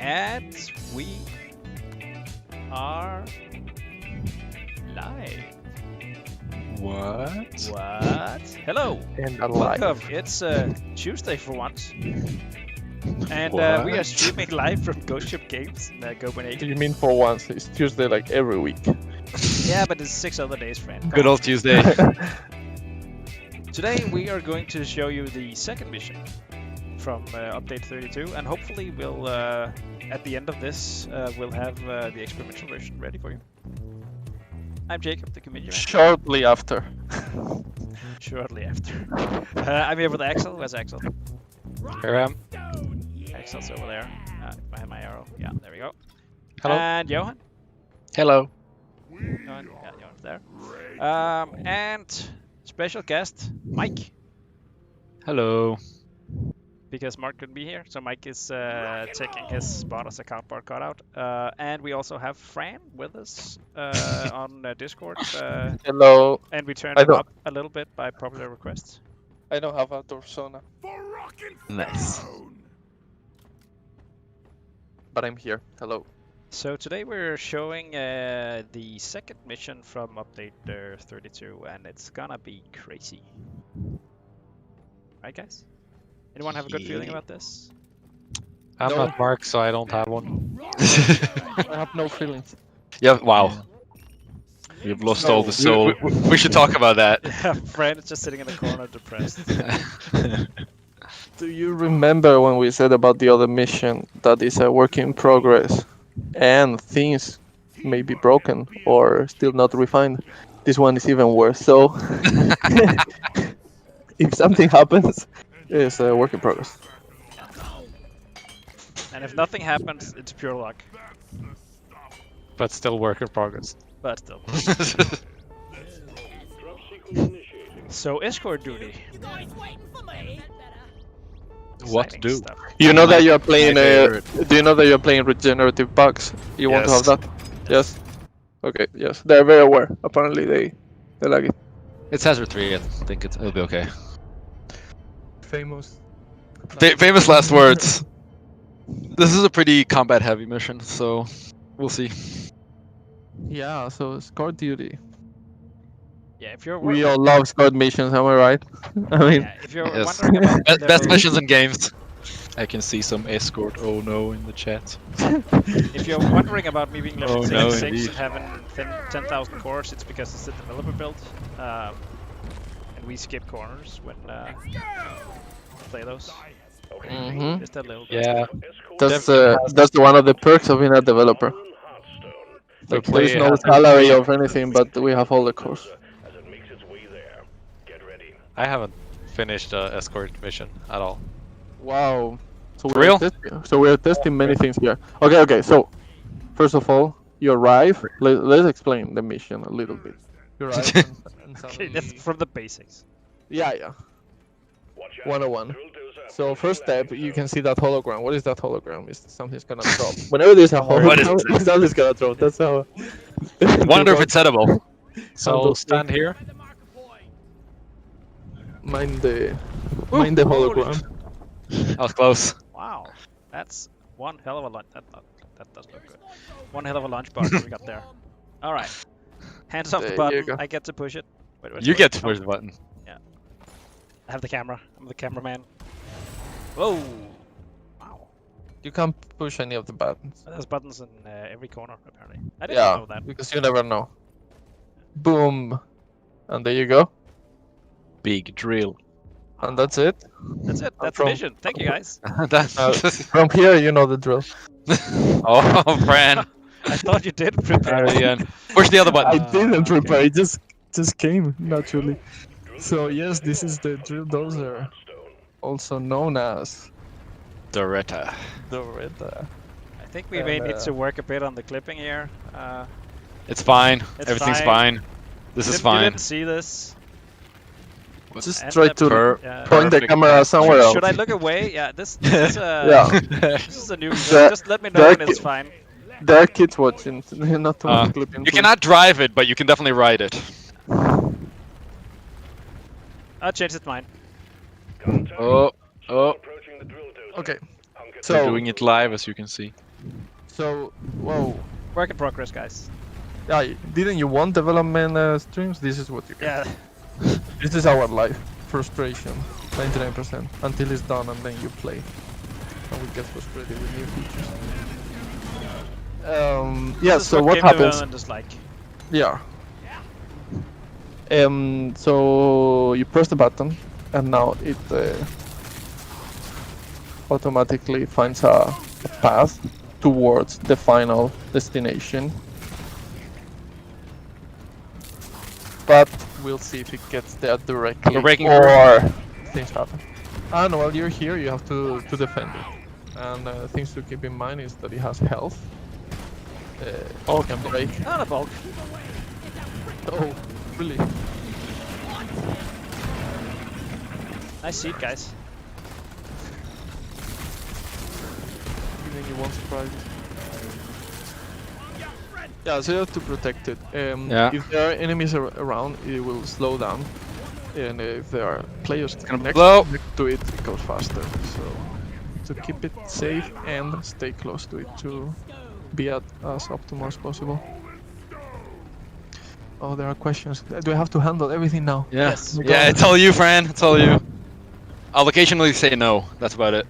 And we are live. What? What? Hello. And Welcome. It's Tuesday for once. And we are What? streaming live from Ghost Ship Games in Do Copenhagen. you mean for once? It's Tuesday like every week. Yeah, but it's 6 other days, friend. Come Good on. old Tuesday. Today we are going to show you the second mission from update 32, and hopefully we'll, at the end of this, we'll have the experimental version ready for you. I'm Jacob, the committee man. Shortly after. Shortly after. I'm here with Axel. Where's Axel? Here I am. Axel's over there. Behind my arrow. Yeah, there we go. Hello. And Johan. Hello. Johan. Yeah, Johan's there. And special guest, Mike. Hello. Because Mark couldn't be here, so Mike is taking his spot as a cardboard cutout. And we also have Fran with us on Discord. Hello. And we turned I him don't- up a little bit by popular request. I don't have a persona, Nice. but I'm here. Hello. So today we're showing the second mission from update 32, and it's gonna be crazy. Right, guys? Anyone have a good feeling about this? I'm No. not Mark, so I don't have one. I have no feelings. Yeah, wow. You've lost all the soul. We should talk about that. Yeah, Fran is just sitting in the corner depressed. Do you remember when we said about the other mission that is a work in progress and things may be broken or still not refined? This one is even worse. So if something happens, it's a work in progress. And if nothing happens, it's pure luck. But still work in progress. But still. So escort duty. What to Exciting do? stuff. You know that you are playing. My favorite. Do you know that you are playing regenerative bugs? You want to have Yes. that? Yes. Okay. Yes. They're very aware. Apparently, they like it. It's Hazard 3, I think it'll be okay. Famous. Famous last words. This is a pretty combat heavy mission, so we'll see. Yeah. So escort duty. Yeah, if you're We all love escort missions. Am I right? I mean, yeah, if you're Yes. wondering about Best the- missions in games. I can see some escort oh no in the chat. If you're wondering about me being level Oh, no, 66 indeed. and having 10,000 cores, it's because it's the developer build. And we skip corners when play those. mhm. Just a little bit. Yeah. That's one of the perks of being a developer. Like, play there's no has- salary of anything, but we have all the course. I haven't finished the escort mission at all. Wow. So For real? we're testing many things here. Okay. So, first of all, you arrive. Let's explain the mission a little bit. You arrive. and Okay, suddenly- that's from the basics. Yeah. 101. So first step, you can see that hologram. What is that hologram? Is something's gonna drop. Whenever there's a What is hologram, something's gonna drop. That's how. Wonder if it's edible. So those stand here. Mind the hologram. That was close. Wow, that's one hell of a lunch. That does look good. One hell of a lunch box we got there. All right, hands off the There you button. go. I get to push it. Wait, You wait. get to push the button. I have the camera. I'm the cameraman. Whoa! Wow. You can't push any of the buttons. There's buttons in every corner apparently. I didn't Yeah, know that. because you never know. Boom, and there you go. Big drill. And that's it. That's it. That's the from- mission. Thank you guys. That's From here, you know the drill. oh, Fran. I thought you did prepare. Again. Push the other button. I didn't okay. prepare. It just came naturally. So yes, this is the drill dozer, also known as Doretta. the Red. I think we may need And, to work a bit on the clipping here. It's fine. It's Everything's fine. fine. This is You fine. didn't see this. Just And try the- to Yeah. point the Perfect. camera somewhere else. Should I look away? Yeah, this is Yeah. this is a new. The- Just let me know when it's fine. There are kids watching. Not too much clipping. You please. cannot drive it, but you can definitely ride it. I'll change its mind. Oh, Okay. they're So doing it live, as you can see. So, whoa. Work in progress, guys. Yeah, didn't you want development streams? This is what you get. Yeah. This is our life. Frustration. 99%. Until it's done and then you play. And we get frustrated with new features. Yeah, This is so what game happens? development is like. Yeah. So you press the button and now it automatically finds a path towards the final destination. But we'll see if it gets there directly We're breaking or things happen. And while you're here, you have to defend it. And things to keep in mind is that it has health. It can break. Not a bulk. Oh, really? Nice seat, guys. Giving you one surprise. Yeah, so you have to protect it. Yeah. If there are enemies around, it will slow down. And if there are players gonna next blow. to it, it goes faster. So to keep it safe and stay close to it to be as optimal as possible. Oh, there are questions. Do I have to handle everything now? Yeah. Yes. Yeah, it's all you, Fran. It's all you. I'll occasionally say no. That's about it.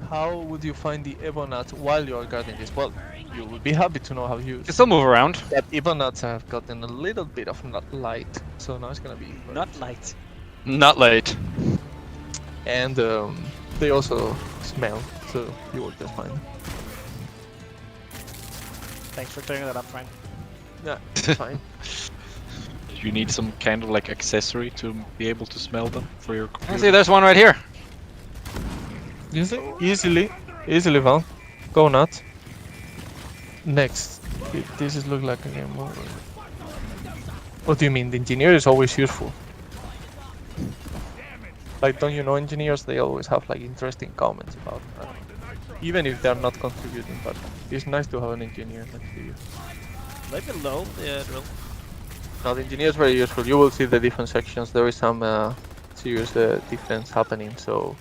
How would you find the Ebonats while you are guarding this? Well, you will be happy to know how to You use. can still move around. That Ebonats have gotten a little bit of light, so now it's gonna be. Not light. Not late. And they also smell, so you will just fine. Thanks for clearing that up, Frank. Yeah, it's fine. You need some kind of like accessory to be able to smell them for your I computer. see there's one right here. Easily, Val. Go nuts. Next, this is look like a game over. What do you mean? The engineer is always useful. Like, don't you know engineers? They always have like interesting comments about that. Even if they're not contributing, but it's nice to have an engineer next to you. Maybe low the drill. Now the engineer is very useful. You will see the different sections. There is some serious defense happening, so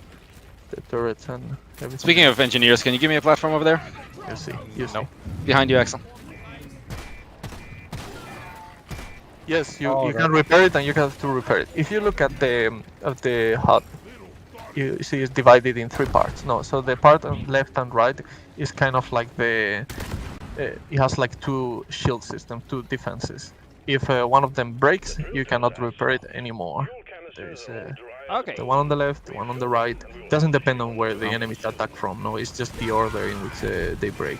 the turrets and everything. Speaking of engineers, can you give me a platform over there? You see, you see. No. Behind you, Axel. Yes, you, Oh, you right. can repair it and you have to repair it. If you look at the HUD, you see it's divided in 3 parts. No, so the part on left and right is kind of like the it has like 2 shield systems, 2 defenses. If one of them breaks, you cannot repair it anymore. There is Okay. the one on the left, the one on the right. It doesn't depend on where the enemies attack from. No, it's just the order in which they break.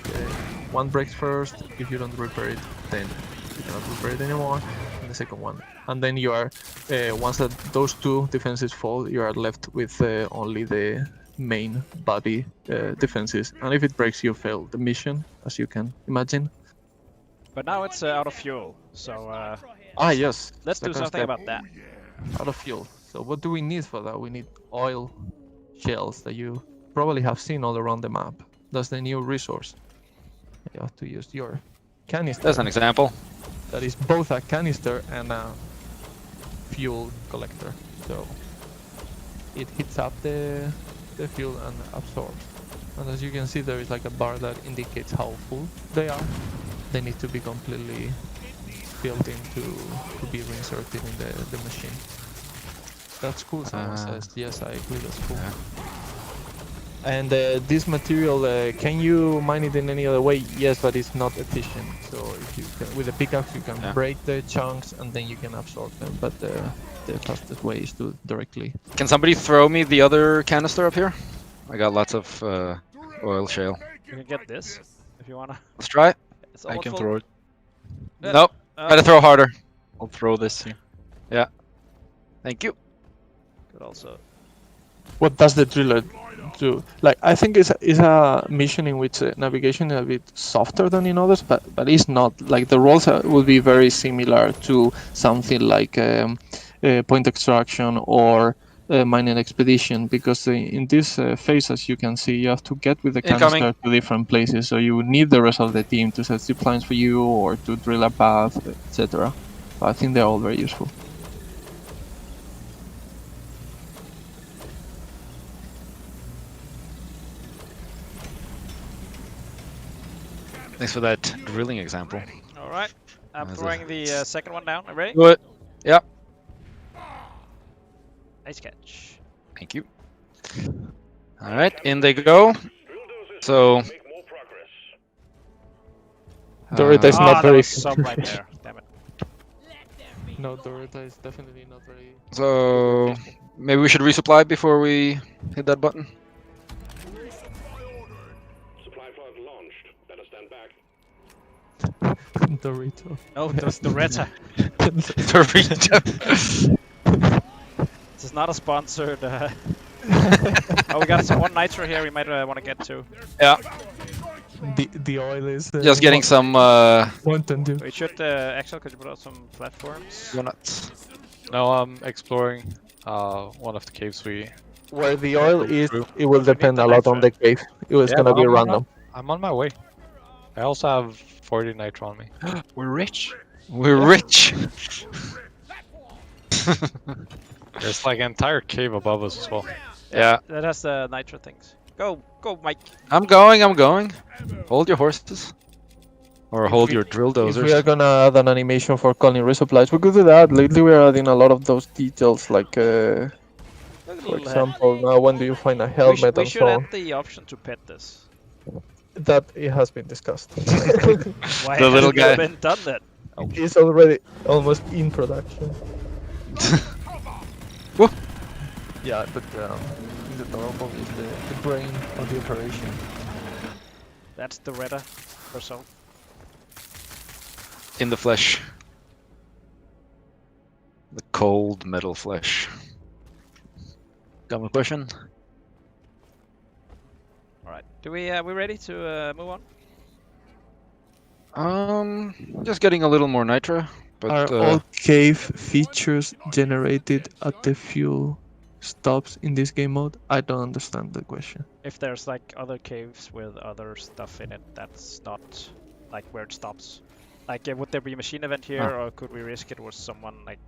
One breaks first. If you don't repair it, then you cannot repair it anymore. And the second one, and then you are once that those 2 defenses fall, you are left with only the main body defenses. And if it breaks, you fail the mission, as you can imagine. But now it's out of fuel, so Ah, yes. let's do second something step. about that. Out of fuel. So what do we need for that? We need oil shells that you probably have seen all around the map. That's the new resource. You have to use your canister. There's an example. That is both a canister and a fuel collector. So it heats up the fuel and absorbs. And as you can see, there is like a bar that indicates how full they are. They need to be completely filled in to be reinserted in the machine. That's cool, someone says. Yes, I agree, that's cool. Yeah. And this material, can you mine it in any other way? Yes, but it's not efficient. So if you can, with a pickaxe, you can Yeah. break the chunks and then you can absorb them. But the fastest way is to directly. Can somebody throw me the other canister up here? I got lots of oil shale. You can get this if you wanna. Let's try it. It's I almost can full. throw it. Yeah. Nope. Gotta throw harder. I'll throw this here. Thank you. Could also. What does the driller do? Like, I think it's a mission in which navigation is a bit softer than in others, but it's not. Like, the roles will be very similar to something like point extraction or mining expedition, because in this phase, as you can see, you have to get with the Incoming. canister to different places, so you would need the rest of the team to set zip lines for you or to drill a path, etc. I think they're all very useful. Thanks for that drilling example. All right. I'm There's a- throwing the second one down. Are you ready? Do it. Yep. Nice catch. Thank you. All right, in they go. So. Dorita is Ah, not that very. was some right there. Damn it. No, Dorita is definitely not very. So maybe we should resupply before we hit that button. Supply pod launched. Better stand back. Dorito. Oh, that's the Retta. Dorito. This is not a sponsored. Oh, we got one nitro here. We might want to get to. Yeah, The oil is. just getting some Mountain Dew. We should. Axel, could you put out some platforms? donuts. Now I'm exploring one of the caves we. Where the oil is, True. it will depend a lot on the cave. It was Yeah, gonna be I'm on my- random. I'm on my way. I also have 40 nitro on me. We're rich. We're rich. There's like an entire cave above us as well. Yeah, That has the nitro things. Go, Mike. I'm going. Hold your horses. Or hold we- your drill If we are dozers. gonna add an animation for calling resupplies, we could do that. Lately we are adding a lot of those details, like for example, now when do you find a helmet we and should so add on. the option to pet this. That it has been discussed. Why The little hasn't guy. it been done that? It's already almost in production. Whoa. Yeah, but the normal is the brain of the operation. That's the Retta herself. In the flesh. The cold metal flesh. Got my question? All right. Do we ready to move on? Just getting a little more nitro, but Are all cave features generated at the fuel stops in this game mode? I don't understand the question. If there's like other caves with other stuff in it, that's not like where it stops. Like, would there be a machine event here, Ah. or could we risk it with someone like?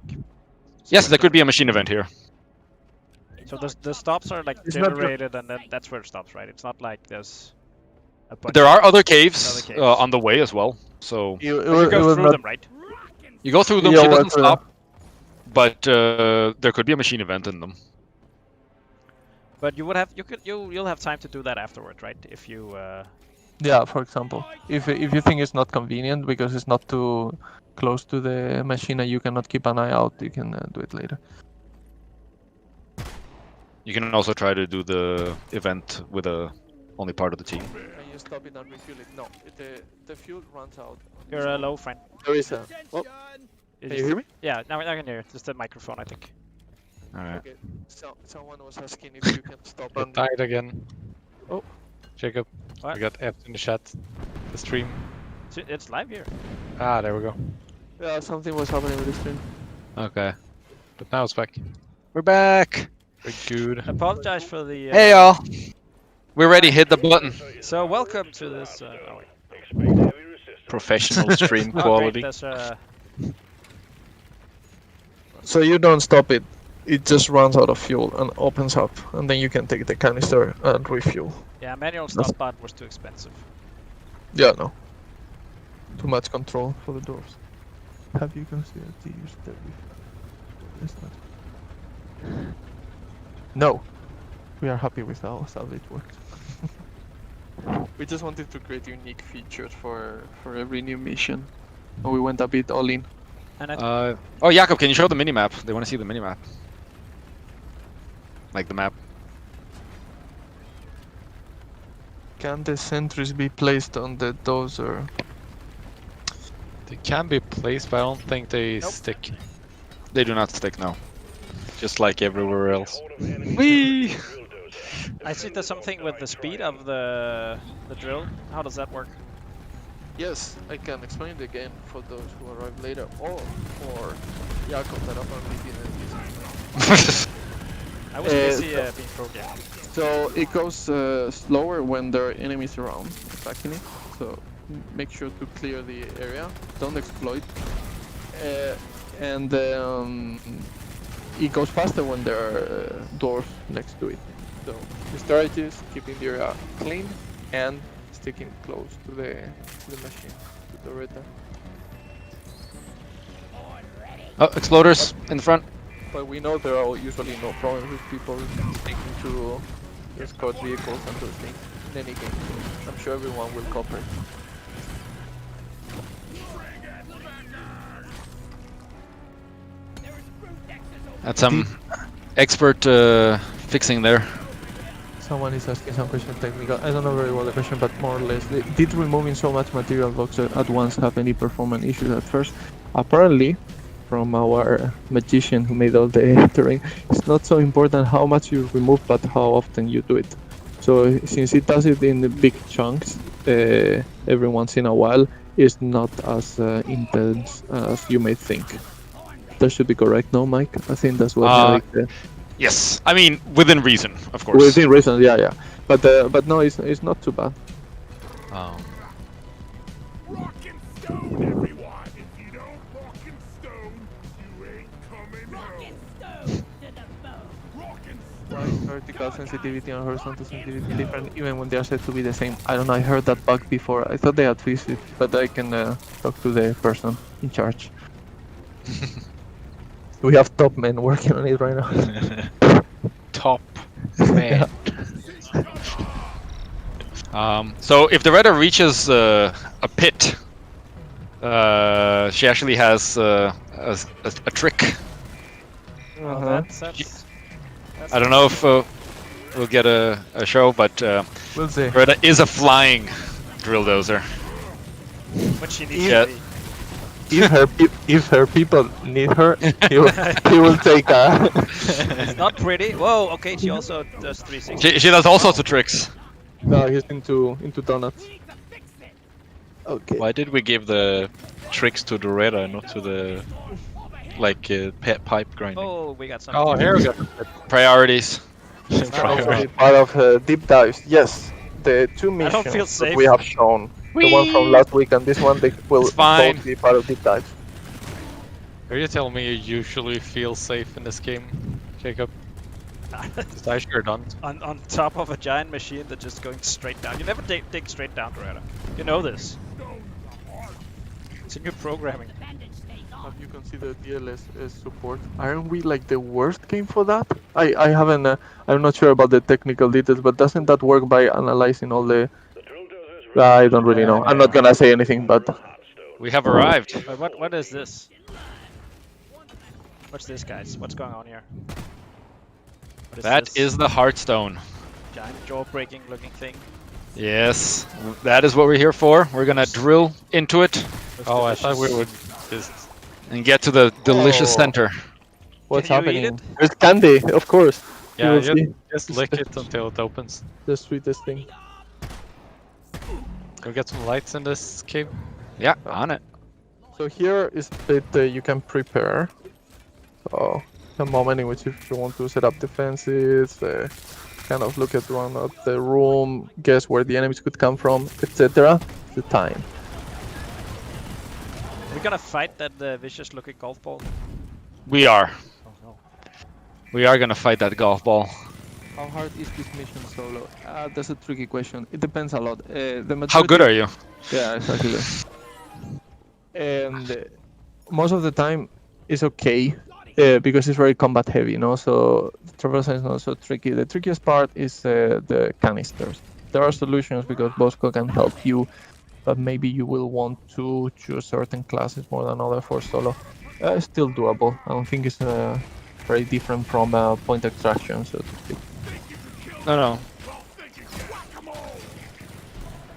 yes, there could be a machine event here. So the stops are like It's not the- generated, and then that's where it stops, right? It's not like there's a bunch. There of- are other caves, Other caves. on the way as well. So You, But you go through them, right? you go through them, Yeah, she well, doesn't stop. But there could be a machine event in them. But you'll have time to do that afterward, right? If you Yeah, for example, if you think it's not convenient because it's not too close to the machine and you cannot keep an eye out, you can do it later. You can also try to do the event with only part of the team. Can you stop it and refuel it? No, the fuel runs out. you're low, friend. There is a. Oh, It can is- you hear me? Yeah, now I can hear. Just the microphone, I think. All right. Okay. So someone was asking if you can stop It and. died again. Oh. Jacob, What? we got F in the chat. The stream. It's live here. Ah, there we go. Yeah, something was happening with the stream. Okay. But now it's back. We're back. We're good. Apologize for the. Hey y'all. We're ready. Hit the button. So welcome to this. Oh, wait. Expect heavy resistance. Professional stream Oh, great, quality. there's, So you don't stop it. It just runs out of fuel and opens up, and then you can take the canister and refuel. yeah, manual stop bot was too expensive. Yeah, no. Too much control for the doors. Have you considered to use the It's not. No. We are happy with how it works. We just wanted to create unique features for every new mission. And we went a bit all in. And I Oh, Jakob, can you show the minimap? They want to see the minimap. Like the map. Can the sentries be placed on the dozer? They can be placed, but I don't think they Nope. stick. They do not stick now. Just like everywhere else. Hold of enemy Whee! drill dozer. I see there's something with the speed of the drill. How does that work? Yes, I can explain it again for those who arrive later, or for Jakob that apparently didn't listen. I was busy being programmed. So it goes slower when there are enemies around attacking it. So make sure to clear the area. Don't exploit. And it goes faster when there are doors next to it. So the strategy is keeping the area clean and sticking close to the machine, to the Rita. Oh, exploders in the front. But we know there are usually no problems with people sticking to the squad vehicles and those things in any game, so I'm sure everyone will cooperate. That's some expert fixing there. Someone is asking some question technical. I don't know very well the question, but more or less, did removing so much material blocks at once have any performance issues at first? Apparently, from our magician who made all the terrain, it's not so important how much you remove, but how often you do it. So since it does it in the big chunks, every once in a while, it's not as intense as you may think. That should be correct, no, Mike? I think that's what Eric said. Yes, I mean within reason, of course. Within reason, yeah. But no, it's not too bad. Oh. Rock and stone, everyone! If you don't rock and stone, you ain't coming home. Rock and Why is vertical sensitivity and horizontal sensitivity different even when they are said to be the same? I don't know, I heard that bug before. I thought they had fixed it, but I can talk to the person in charge. We have top men working on it right now. Top man. So if the Retta reaches a pit, she actually has a trick. Well, that's I don't know if we'll get a show, but We'll see. Retta is a flying drill dozer. what she needs Yeah. to be. If her people need her, he will take her. It's not pretty. Whoa, okay, she also does 360. She does all sorts of tricks. No, he's into donuts. Okay. Why did we give the tricks to the Retta, not to the pipe grinding? Oh, we got some. Oh, here we go. Priorities. Probably part of deep dives. Yes, the two I don't feel missions safe. that we have shown. The one from last week and this one, they will It's fine. both be part of deep dives. Are you telling me you usually feel safe in this game, Jacob? 'Cause I sure don't. on top of a giant machine that's just going straight down. You never dig straight down, Doretta. You know this. It's in your programming. Have you considered DLS as support? Aren't we like the worst game for that? I haven't. I'm not sure about the technical details, but doesn't that work by analyzing all the? I don't really know. I'm not gonna say anything, but We have arrived. What is this? What's this, guys? What's going on here? What That this? is the Heartstone. Giant jaw-breaking looking thing. Yes, that is what we're here for. We're gonna drill into it Looks Oh, I delicious. thought we would just... and get to the delicious Oh. center. what's Can you eat happening? There's candy, of course. You Yeah, will just, see. just lick it until it opens. The sweetest thing. Can we get some lights in this cave? Yeah, on it. So here is bit you can prepare. So a moment in which if you want to set up defenses, kind of look at around the room, guess where the enemies could come from, etc. The time. We're gonna fight that vicious-looking golf ball. We are. Oh no. We are gonna fight that golf ball. How hard is this mission solo? That's a tricky question. It depends a lot. How good are you? Yeah, exactly. And most of the time it's okay because it's very combat heavy, you know. So the traversal is not so tricky. The trickiest part is the canisters. There are solutions because Bosco can help you, but maybe you will want to choose certain classes more than other for solo. It's still doable. I don't think it's very different from point extraction, so to speak. No.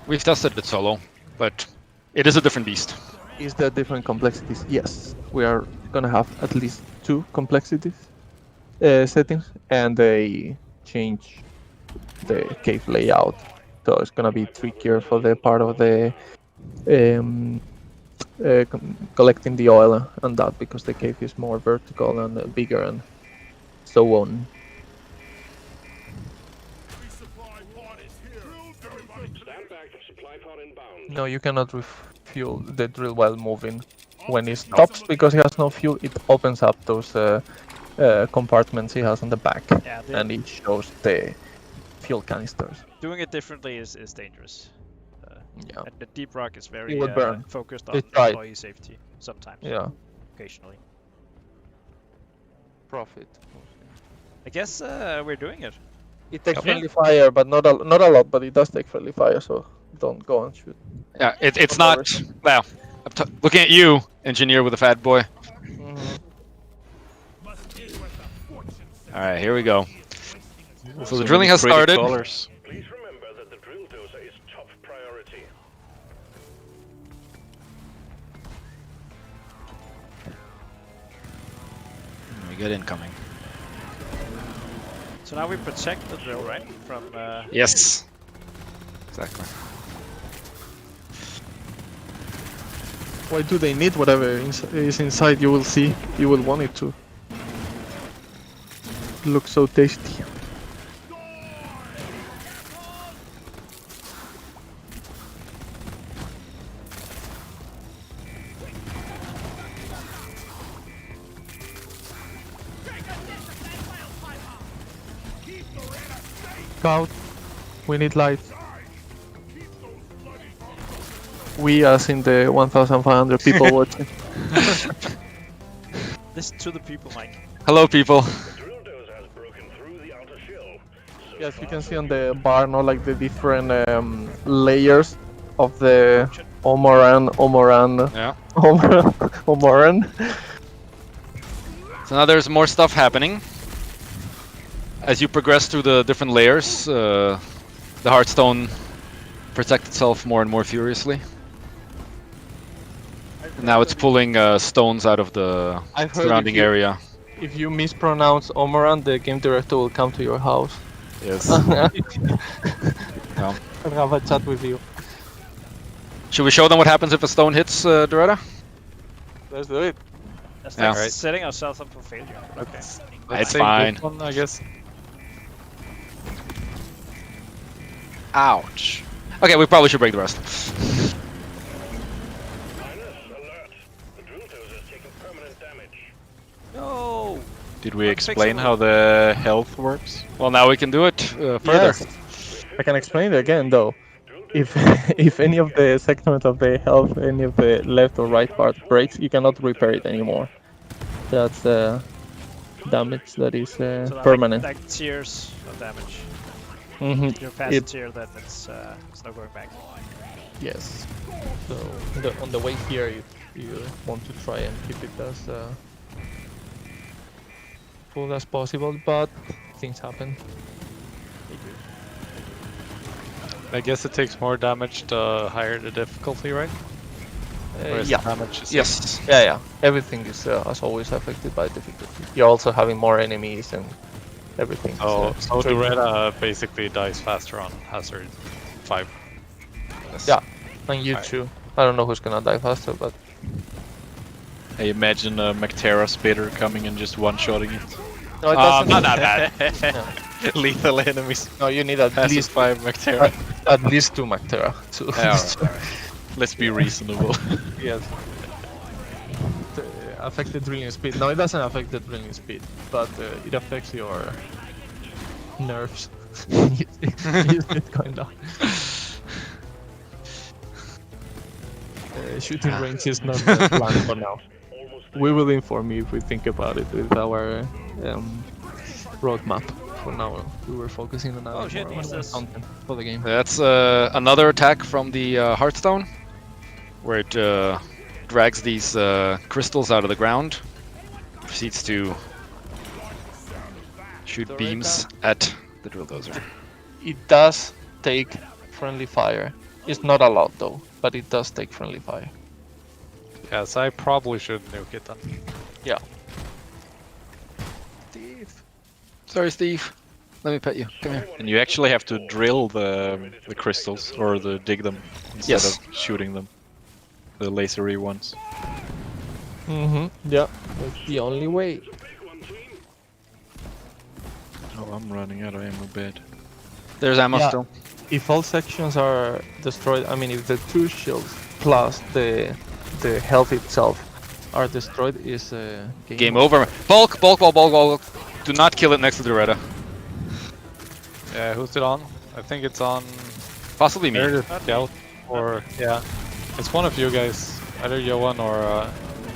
We've tested it solo, but it is a different beast. Is there different complexities? Yes, we are gonna have at least 2 complexities settings, and they change the cave layout, so it's gonna be trickier for the part of the collecting the oil and that, because the cave is more vertical and bigger and so on. Stand back. Supply pod inbound. No, you cannot refuel the drill while moving. When it stops because it has no fuel, it opens up those compartments he has on the back, Yeah, and it shows the fuel canisters. doing it differently is dangerous. Yeah. And the Deep Rock is very would burn. focused They on tried. employee safety sometimes. Yeah. Occasionally. Profit. I guess we're doing it. It takes Yeah. friendly fire, but not a lot, but it does take friendly fire, so don't go and shoot. Yeah, it's For no not. reason. Well, looking at you, engineer with a fat boy. Mhm. All right, here we go. So the So drilling many has pretty started. colors. Please remember that the drill dozer is top priority. We get incoming. So now we protect the drill, right? From Yes. Exactly. Why do they need whatever is inside? You will see. You will want it to. Looks so tasty. Scout, we need light. We as in the 1,500 people watching. listen to the people, Mike. Hello, people. The drill dozer has broken through the outer shell. So Yes, you far, can so see on good. the bar, no, like the different layers of the Omoran, Yeah. Omoran. So now there's more stuff happening. As you progress through the different layers, the Hearthstone protects itself more and more furiously. Now it's pulling stones out of the I've heard surrounding area. If you mispronounce Omoran, the game director will come to your house. Yes. I'll have a chat with you. Should we show them what happens if a stone hits Doretta? Let's do it. That's Yeah. like Right. setting ourselves up for failure. Okay. It's save fine. this one, I guess. Ouch. Okay, we probably should break the rest. Minus, alert. The drill dozer is taking permanent damage. No. Did we Unfixable. explain how the health works? Well, now we can do it further. Yes. I can explain it again though. If if any of the segments of the health, any of the left or right part breaks, you cannot repair it anymore. That's damage that is So now, permanent. Like tiers of damage. Hmm You're past It- the tier, then it's no going back. Yes. So on the way here, if you want to try and keep it as full as possible, but things happen. I guess it takes more damage the higher the difficulty, right? Or is Yeah. the damage the same? Yes. Yeah. Everything is as always affected by difficulty. You're also having more enemies and everything. So Doretta basically dies faster on Hazard 5. Yeah. And you Alright. too. I don't know who's gonna die faster, but I imagine a Mactera spitter coming and just one-shotting it. no, it doesn't. Not that bad. Lethal enemies. No, you need at Passive least 5 Mactera. at least 2 Mactera. To Let's be reasonable. yes. Affect the drilling speed. No, it doesn't affect the drilling speed, but it affects your nerves. It's going down. Shooting range is not the plan for now. We will inform you if we think about it with our roadmap. For now, we were focusing on Oh shit, more what's on this? content for the game. That's another attack from the Hearthstone, where it drags these crystals out of the ground, proceeds to shoot beams at the drill dozer. It does take friendly fire. It's not a lot though, but it does take friendly fire. Yes, I probably should nuke it then. Yeah. Steve. Sorry, Steve. Let me pet you. Come here. And you actually have to drill the crystals, or dig them, instead Yes. of shooting them. The lasery ones. Mm-hmm. Yeah. That's the only way. Oh, I'm running out of ammo bed. There's ammo Yeah. still. If all sections are destroyed, I mean, if the 2 shields plus the health itself are destroyed, is Game over. Bulk. Do not kill it next to Doretta. Yeah, who's it on? I think it's on. Possibly me. There it is. Scout. Or yeah, it's one of you guys, either Johan or.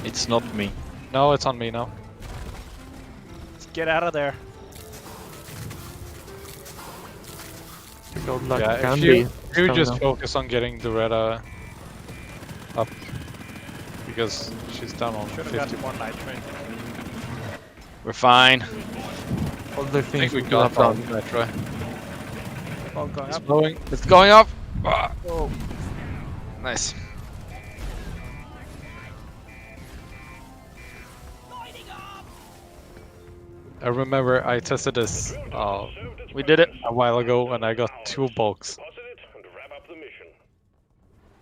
It's not me. No, it's on me now. Let's get out of there. You go like Yeah, if candy. you coming just up. focus on getting Doretta up, because she's down on Should have 50. gotten more nitrate. We're fine. All the I things think we we got have done. that, right? All going It's up. blowing. It's going up. Ah. Nice. I remember I tested this We did it. a while ago, and I got 2 bulks Deposit it and wrap up the mission.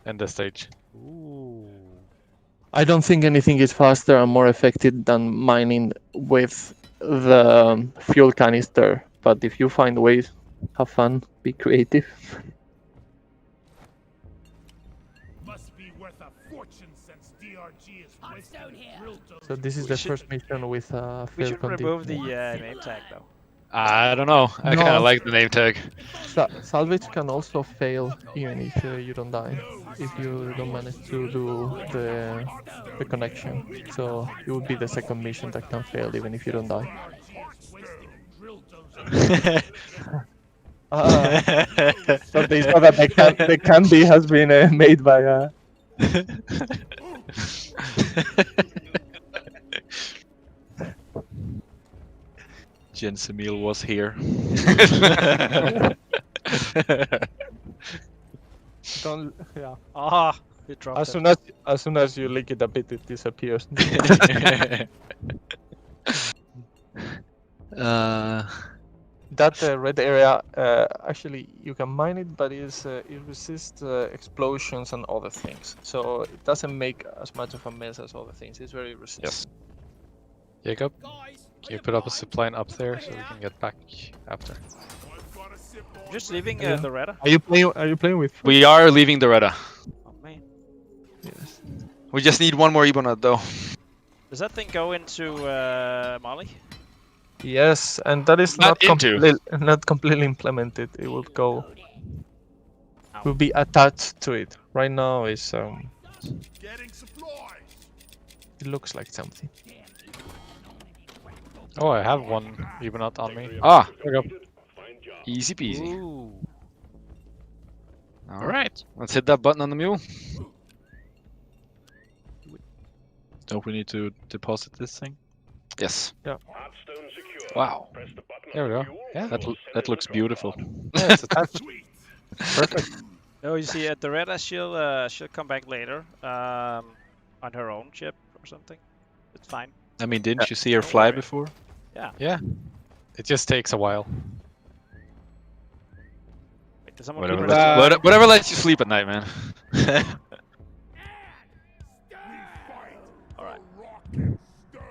in this stage. Ooh. I don't think anything is faster and more effective than mining with the fuel canister. But if you find ways, have fun, be creative. Must be worth a fortune since DRG is wasting drill So this is We the should- first mission with We fair should condition. remove the name tag though. I don't know. I kind No. of like the name tag. Salvage can also fail even if you don't die, if you don't manage to do the connection. So it would be the second mission that can fail even if you don't die. So they saw that the candy has been made by Jens Emil was here. Don't, yeah. Ah, you dropped it. as soon as you lick it a bit, it disappears. That red area, actually, you can mine it, but it resists explosions and other things. So it doesn't make as much of a mess as other things. It's very resistant. Yes. Jacob, can you put up a zipline up there so we can get back after? Just leaving Yeah. the Retta. Are you playing with? We are leaving the Retta. Oh man. Yes. We just need one more Ebonut though. Does that thing go into Molly? Yes, and that is Not into. not completely implemented. It will go. Will be attached to it. Right now, is Getting supplies. it looks like something. Oh, I have one, even not on me. Ah, There we go. easy peasy. Ooh. All right, let's hit that button on the mule. Don't we need to deposit this thing? Yes. Hardstone secure. Wow. Press the button There we on go. fuel Yeah, and That looks beautiful. Yeah, it's attached. Perfect. Oh, you see, the Retta, she'll come back later on her own ship or something. It's fine. I mean, didn't you see her fly before? Yeah. It just takes a while. Wait, does someone Whatever keep her? lets, What- whatever lets you sleep at night, man. All right. Rock and stone.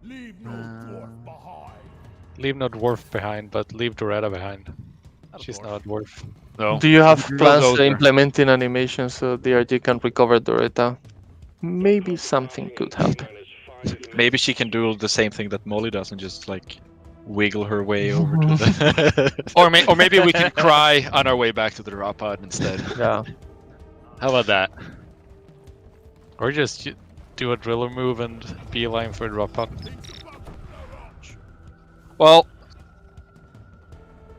Leave no dwarf behind. Leave no dwarf behind, but leave Doretta behind. Not a She's dwarf. not a dwarf. No. Do you have Real plans closer. implementing animation so DRG can recover Doretta? Maybe something could help. Maybe she can do the same thing that Molly does and just like wiggle her way over to the. Or maybe we can cry on our way back to the drop pod instead. Yeah. How about that? Or just do a driller move and beeline for a drop pod. Well,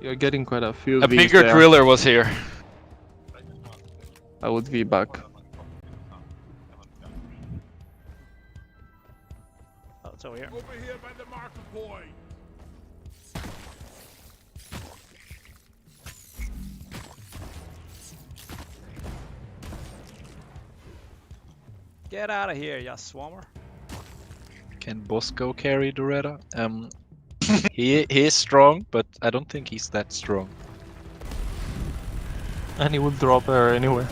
You're getting quite a few. a Vs bigger there. driller was here. I would be back. Oh, it's over here. Over here by the marker point. Get out of here, ya swarmer. Can Bosco carry Doretta? He is strong, but I don't think he's that strong. And he would drop her anywhere.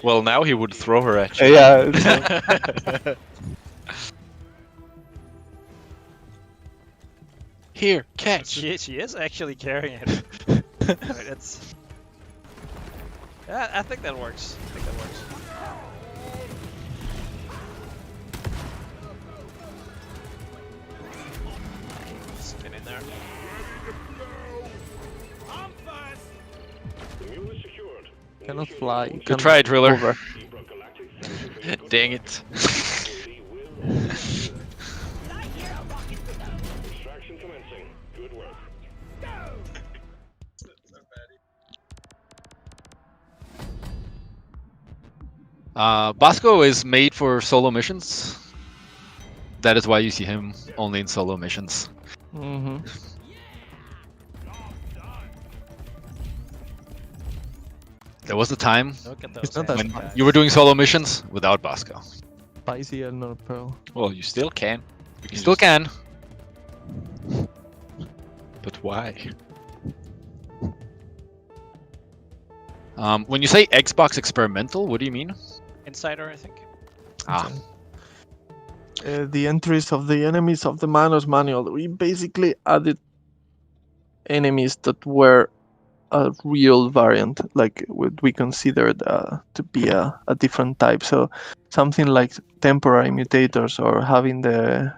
Well, now he would throw her at you. Yeah. Here, catch. She is actually carrying it. Wait, it's. Yeah, I think that works. I think that works. there. I'm first. The mule is secured. Cannot fly. You Good cannot try, Driller. hover. Galactic, thank you for your good Dang work. it. Lee will all be secured. Extraction commencing. Good work. Bosco is made for solo missions. That is why you see him only in solo missions. Mm-hmm. There was a time Look at those It's not that hands, hard. guys. you were doing solo missions without Bosco. Spicy and not pearl. Well, you still can. You still can. But why? When you say Xbox experimental, what do you mean? Insider, I think. Ah, The entries of the enemies of the Manos manual. We basically added enemies that were a real variant, like what we considered to be a different type. So something like temporary mutators or having the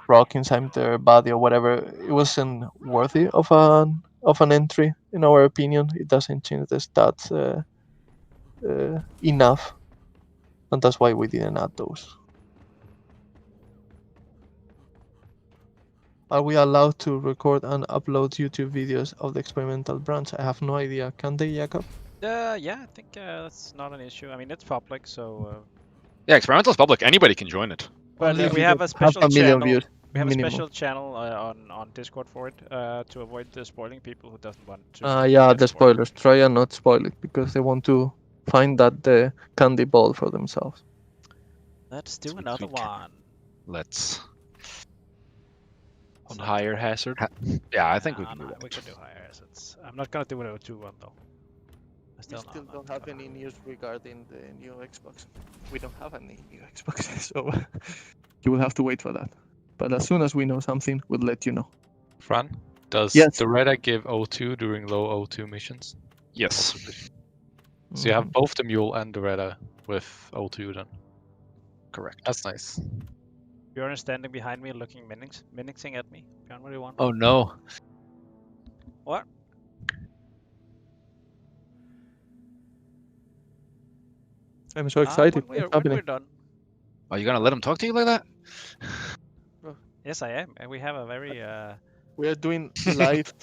rock inside their body or whatever. It wasn't worthy of an entry in our opinion. It doesn't change the stats enough, and that's why we didn't add those. Are we allowed to record and upload YouTube videos of the experimental branch? I have no idea. Can they, Jakob? Yeah, I think that's not an issue. I mean, it's public, so. yeah, experimental is public. Anybody can join it. But Only if we you have get a special half a million channel. views. We have minimum. a special channel on Discord for it to avoid the spoiling people who doesn't want to. Yeah, get the spoiled. spoilers. Try and not spoil it because they want to find that candy ball for themselves. Let's do Sweet, another sweet. one. Let's. On higher hazard. Yeah, I think we Nah, can do nah, that. We can do higher assets. I'm not gonna do an 0-2 one though. I We still don't have any news regarding the new Xbox. We don't have any new Xbox, so you will have to wait for that. But as soon as we know something, we'll let you know. Fran, does Yes. the Reda give O2 during low O2 missions? Yes. So you have Mhm. both the Mule and the Reda with O2 then. Correct. That's nice. Bjorn is standing behind me, looking menacing at me. Bjorn, what do you want? Oh no. What? I'm so excited. When What's happening? we're done. Are you gonna let him talk to you like that? Yes, I am. And we have a very We are doing live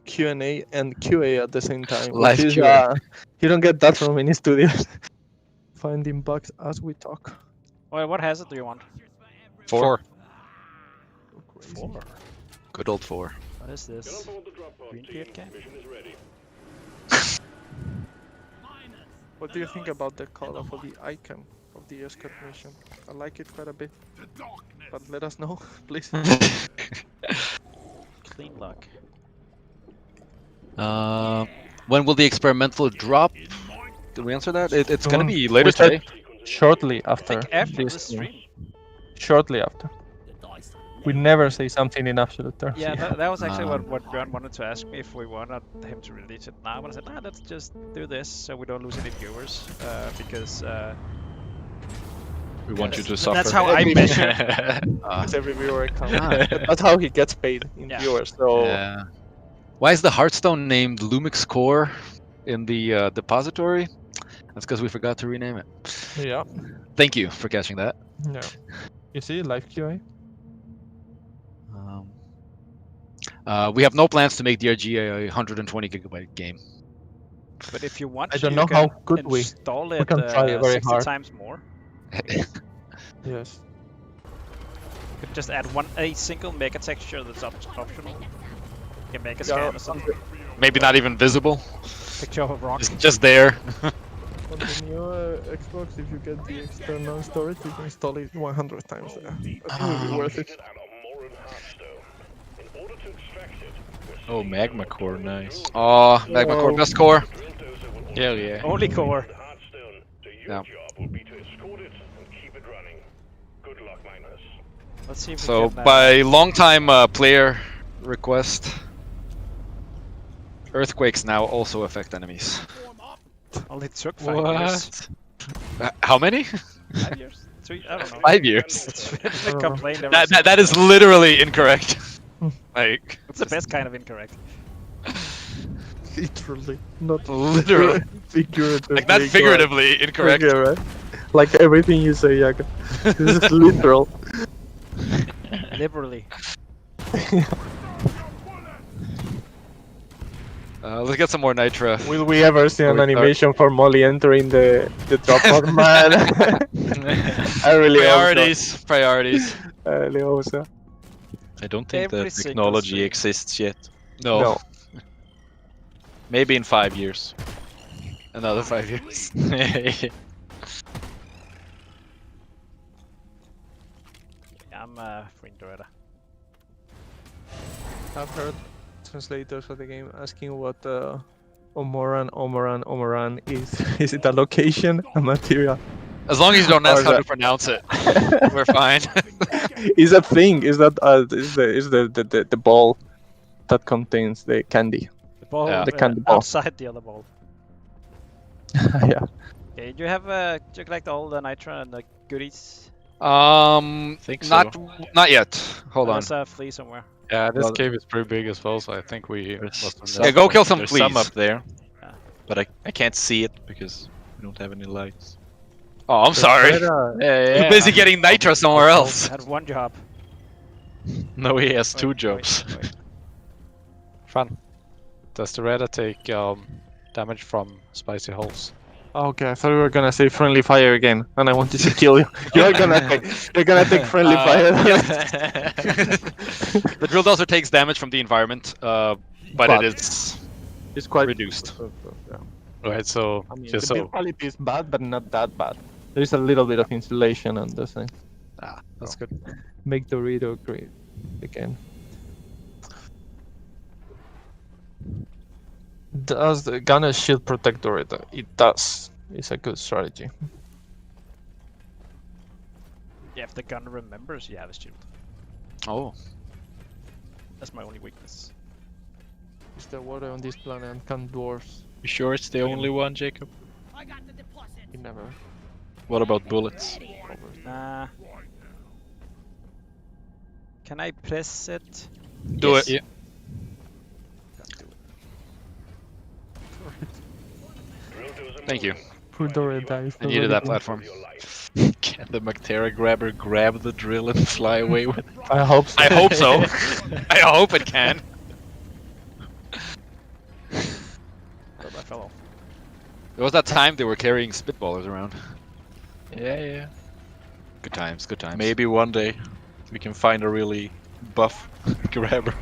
Q&A and QA at the same time. Live which is, QA. you don't get that from any studios. Finding bugs as we talk. Well, what hazard do you want? 4. Crazy. 4. Good old 4. What is Get on this? board the drop pod team. Greenbeard game? Mission is ready. What do you think about the color for the icon of the escort mission? I like it quite a bit, The darkness. but let us know, please. Clean luck. When will the experimental drop? Did we answer that? It's gonna Um, be later we said today. Shortly I after think after this the stream. Shortly after. We never say something in absolute terms. Yeah, that was actually Um, what Bjorn wanted to ask me if we wanted him to release it now. But I said, nah, let's just do this so we don't lose any viewers. Because We want you to that's suffer. how I measure. Because every viewer counts. Ah. That's how he gets paid in Yeah. viewers. So Yeah. Why is the Hearthstone named Lumix Core in the depository? That's because we forgot to rename it. yeah. Thank you for catching that. Yeah. You see, live QA. We have no plans to make DRG a 120 gigabyte game. But if you want I to, don't you know how can good we install it can try it very 60 hard. times more. Yes. You could just add a single mega texture that's optional. You can make a Yeah, scan or something. Maybe not even visible. Picture of a rock. Just there. On the new Xbox, if you get the external storage, you can install it 100 times there. I think it will be worth it. Get out of Morin Hearthstone. In order to extract it, we're Oh, sending magma you core, a nice. Oh, Magma Core, Whoa. best core. drill dozer will Hell yeah. Only core. the Hearthstone. So your Yeah. job will be to escort it and keep it running. Good luck, miners. Let's see if we So can. by long-time player request, earthquakes now also affect enemies. Only took 5 years. How many? 5 years? 3? I don't know. 5 years. It's been a complaint ever That since. is literally incorrect. Like, It's the best kind of incorrect. Literally, not literally. figuratively. Like, not figuratively incorrect. Okay, right? Like everything you say, Jakob. This is literal. Liberally. Let's get some more Nitra. Will we ever see an We start. animation for Molly entering the drop pod? Man, I really Priorities. Priorities. hope so. I really hope so. I don't think Every the single technology stream. exists yet. No. No. Maybe in 5 years. Another 5 years. I'm free Doretta. I've heard translators of the game asking what Omoran is. Is it a location, a material? As long as you don't ask Or how the- to pronounce it, we're fine. Is a thing? Is that is the ball that contains the candy? The ball Yeah. The candy ball. outside the other ball. Yeah. Okay, do you collect all the nitra and the goodies? Think Not yet. Hold on. There's a flea somewhere. Yeah, this Well, cave is pretty big as well, so I think we There's must have some- Yeah, go kill some There's fleas. some up there, Yeah. but I can't see it because we don't have any lights. Oh, I'm sorry. You're busy getting Nitra somewhere else. Had one job. No, he has two Wait, jobs. wait. Fun. Does the Reda take damage from spicy holes? Okay, I thought we were gonna say friendly fire again, and I wanted to kill you. You're gonna take friendly fire. The drill dozer takes damage from the environment, but But- it is It's quite reduced. Yeah. Right, so I mean, just the build so quality is bad, but not that bad. There is a little bit of insulation on the thing. that's good. Make Dorito great again. Does the gunner shield protect Dorito? It does. It's a good strategy. Yeah, if the gun remembers you have a shield. Oh. That's my only weakness. Is there water on this planet and can dwarves? You sure it's the only one, Jacob? It never What about bullets? covers. Nah. Can I press it? Do Yes. it. Yeah. Thank you. Poor Dorito is I needed that already- platform. Can the Mactera grabber grab the drill and fly away with it? I hope so. I hope so. I hope it can. Oh, that fell off. There was that time they were carrying spitballers around. Yeah. Good times, good times. Maybe one day we can find a really buff grabber.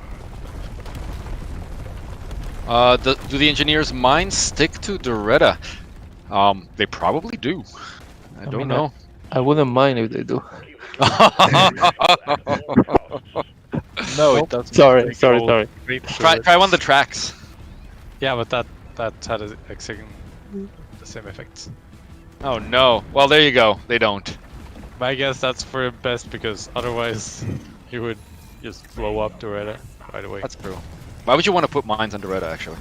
Do the engineers' minds stick to Doretta? They probably do. I don't mean, know. I wouldn't mind if they do. No, it doesn't. Sorry. Try one of the tracks. Yeah, but that had exactly the same effects. Oh no. Well, there you go. They don't. But I guess that's for the best because otherwise you would just blow up the Reda right away. That's true. Why would you want to put mines on Doretta, actually?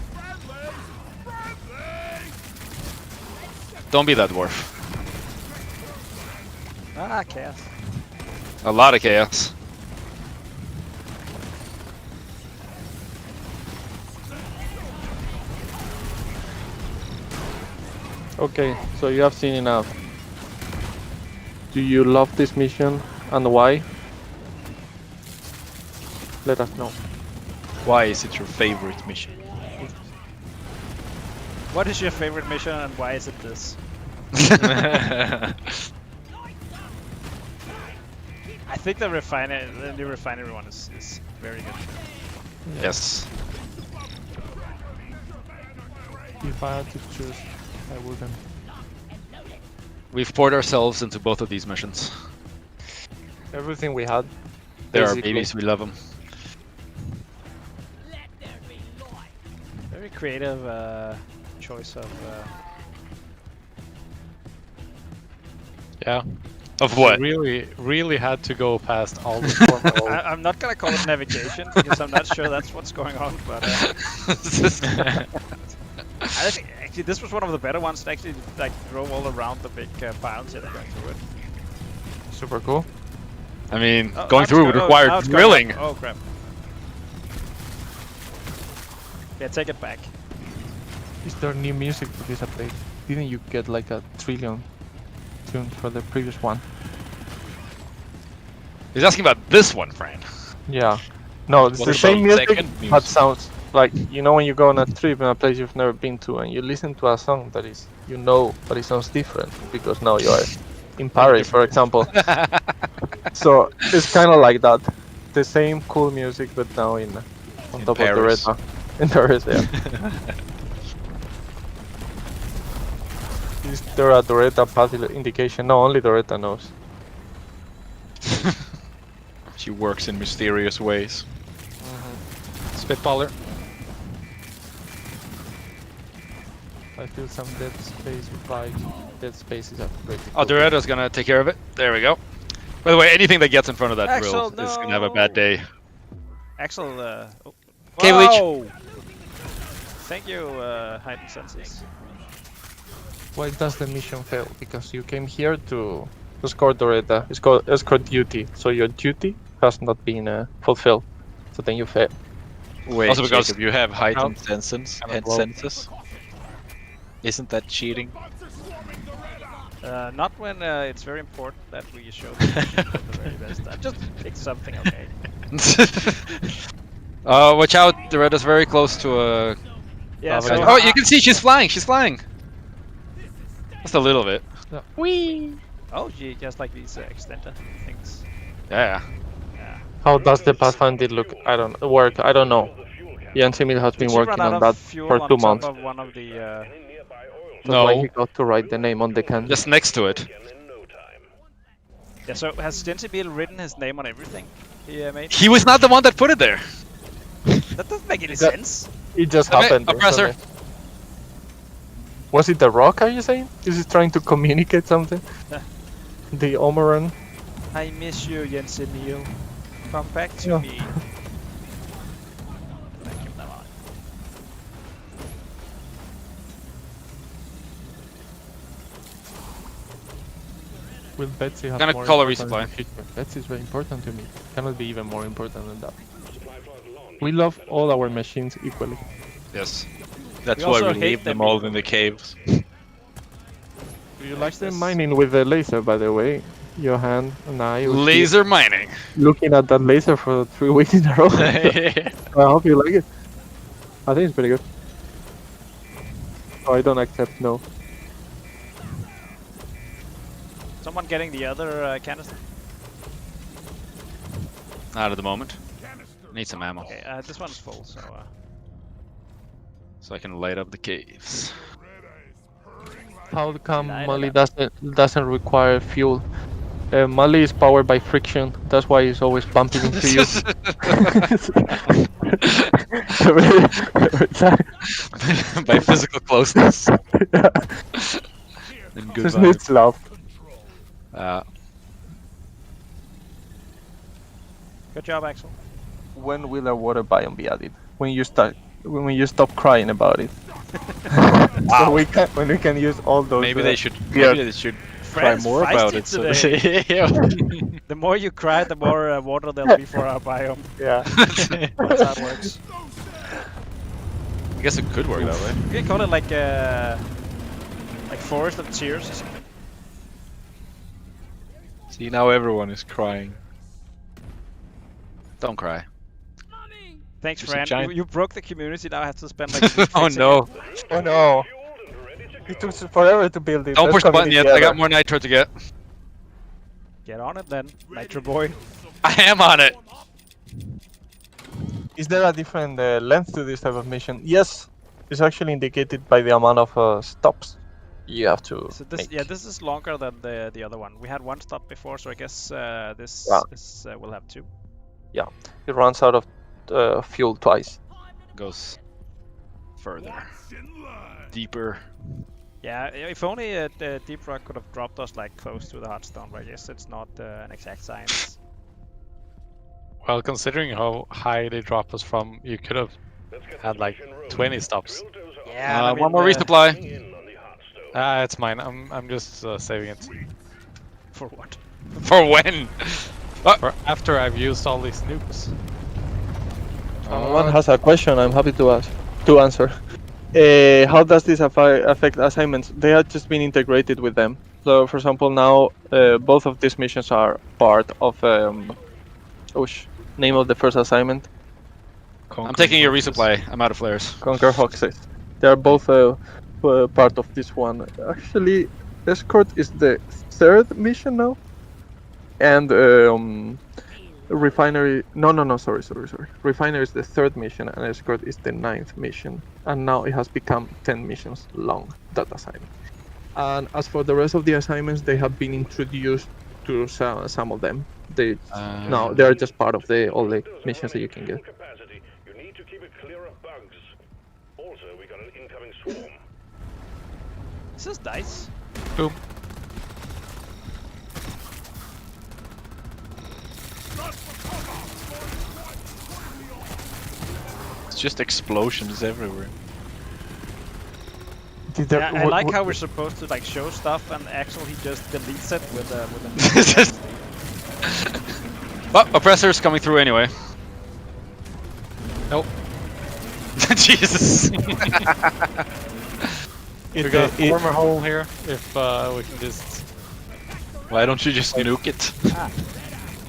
Don't be that dwarf. Ah, chaos. A lot of chaos. Okay, so you have seen enough. Do you love this mission and why? Let us know. Why is it your favorite mission? What is your favorite mission and why is it this? I think the new refinery one is very good. Yes. If I had to choose, I wouldn't. We've poured ourselves into both of these missions. Everything we had. They are basically. babies, we love them. Very creative choice of. Yeah. Of what? Really had to go past all the formal. I'm not gonna call it navigation because I'm not sure that's what's going on, but I think actually this was one of the better ones that actually like drove all around the big piles and going through it. Super cool. I mean, Oh, going now through it's would now require it's going drilling. up. Oh crap! Yeah, take it back. Is there new music for this update? Didn't you get like a trillion tunes for the previous one? He's asking about this one, Fran. Yeah. No, it's What the about same music, second but music? sounds like, you know, when you go on a trip in a place you've never been to and you listen to a song that is, you know, but it sounds different because now you are in Paris, for example. So it's kind of like that. The same cool music, but now on In top Paris. of the Reta. In Paris, yeah. Is there a Doretta path indication? No, only Doretta knows. She works in mysterious ways. Spitballer. I feel some Dead Space vibes. Dead Space is a pretty Oh, Doretta's gonna take care of it. There we go. By the way, anything that gets in front of that Axel, drill is gonna have a bad day. Axel, oh. Cave leech. Wow! Thank you, heightened senses. Why does the mission fail? Because you came here to escort Doretta. It's called escort duty. So your duty has not been fulfilled. So then you fail. Wait, Also because- Jacob, you have heightened senses Kinda and low. senses? Isn't that cheating? Not when it's very important that we show the very best. I just picked something, okay? Watch out, Doretta's very close to a... Yeah, Oh, so Oh, you can see she's flying, she's flying! Just a little bit. Oh, gee, just like these extender things. Yeah. Yeah. How does the Pathfinder look? I don't know. Jens Emil has been Did she working run out on of that fuel for on 2 top months. of one of the, That's why he No, got to write the name on the can. just next to it. Yeah, so has Jensibil written his name on everything he made? He was not the one that put it there. That doesn't make any That- sense. It just Okay, happened. oppressor. instantly. Was it the rock, are you saying? Is he trying to communicate something? The Omeran? I miss you, Jensibil. Come back to Yeah. me. Thank you, Naval. Will Betsy have Gonna more call a importance in resupply. the future? Betsy is very important to me. Cannot be even more important than that. We love all our machines equally. Yes. That's We why also we hate leave them them all equally. in the caves. Do you like the mining with the laser, by the way? Johan and I was Laser mining. looking at that laser for 3 weeks in a row. I hope you like it. I think it's pretty good. Oh, I don't accept no. Someone getting the other canister? Not at the moment. Need some ammo. Okay, this one's full, so... So I can light up the caves. How come Light it Molly up. doesn't require fuel? Molly is powered by friction. That's why it's always bumping into you. every time. By physical closeness. Yeah. And good Just vibes. needs love. Good job, Axel. When will a water biome be added? When you stop crying about it. So when we can use all those. Maybe they should. yeah. Maybe they should cry Friends more about feisty it. So today. they- The more you cry, the more water there'll be for our biome. Yeah. That's how it works. I guess it could work that way. You can call it like Forest of Tears or something. See, now everyone is crying. Don't cry. Thanks, There's a friend. giant- You broke the community. Now I have to spend like. a week Oh fixing no. it. Oh no. It took forever to build it. Don't Let's push the come button yet. together. I got more nitro to get. Get on it then, Nitro Boy. I am on it. Is there a different length to this type of mission? Yes. It's actually indicated by the amount of stops you have to So this, make. yeah, this is longer than the other one. We had one stop before, so I guess this Yeah. will have two. It runs out of fuel twice. Goes further. Deeper. Yeah, if only Deep Rock could have dropped us like close to the Hearthstone, but I guess it's not an exact science. Well, considering how high they drop us from, you could have had like 20 stops. Yeah, One more resupply. It's mine. I'm just saving it For what? For when? for after I've used all these nukes. Someone has a question. I'm happy to ask. to answer. How does this affect assignments? They have just been integrated with them. So, for example, now both of these missions are part of name of the first assignment. I'm taking your resupply. I'm out of flares. Conquer Hoxes. They are both part of this one. Actually, Escort is the third mission now, and Refinery. No. Sorry. Refinery is the third mission, and Escort is the 9th mission. And now it has become 10 missions long, that assignment. And as for the rest of the assignments, they have been introduced to some of them. No, they are just part of all the missions that you can get. Capacity. You need to keep it clear of bugs. Also, we got an incoming swarm. This is dice. Boom. It's just explosions everywhere. Yeah, I like how we're supposed to like show stuff, and actually he just deletes it with a. Well, oppressor's coming through anyway. Nope. Jesus. We got a former hole here. If we can just. Why don't you just nuke it?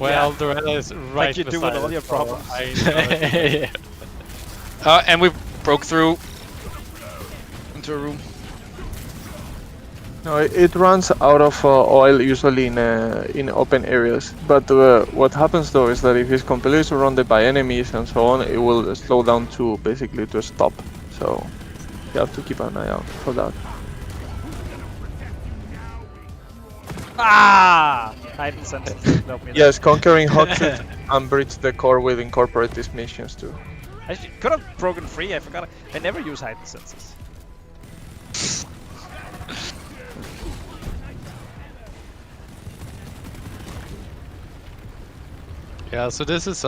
Well, the red is right Like you do beside with all it, your so problems. I And we broke through into a room. No, it runs out of oil usually in open areas. But what happens though is that if it's completely surrounded by enemies and so on, it will slow down to basically to a stop. So you have to keep an eye out for that. Ah! Hidden sentence. Help me. Yes, conquering Hoxes and breach the core will incorporate these missions too. I could have broken free. I forgot. I never use hidden senses. Yeah, so this is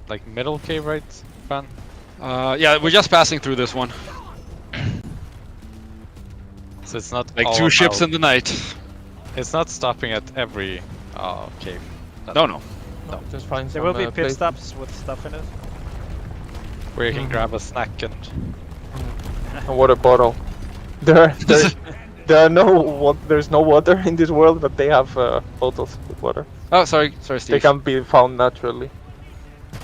like middle cave, right, Fan? Yeah, we're just passing through this one. So it's not Like all 2 ships about- in the night. It's not stopping at every cave. No, no. No, just find There some, will be pit place- stops with stuff in it. Where you can grab a snack and A water bottle. There's no water in this world, but they have bottles with water. Oh, sorry, They Steve. can be found naturally.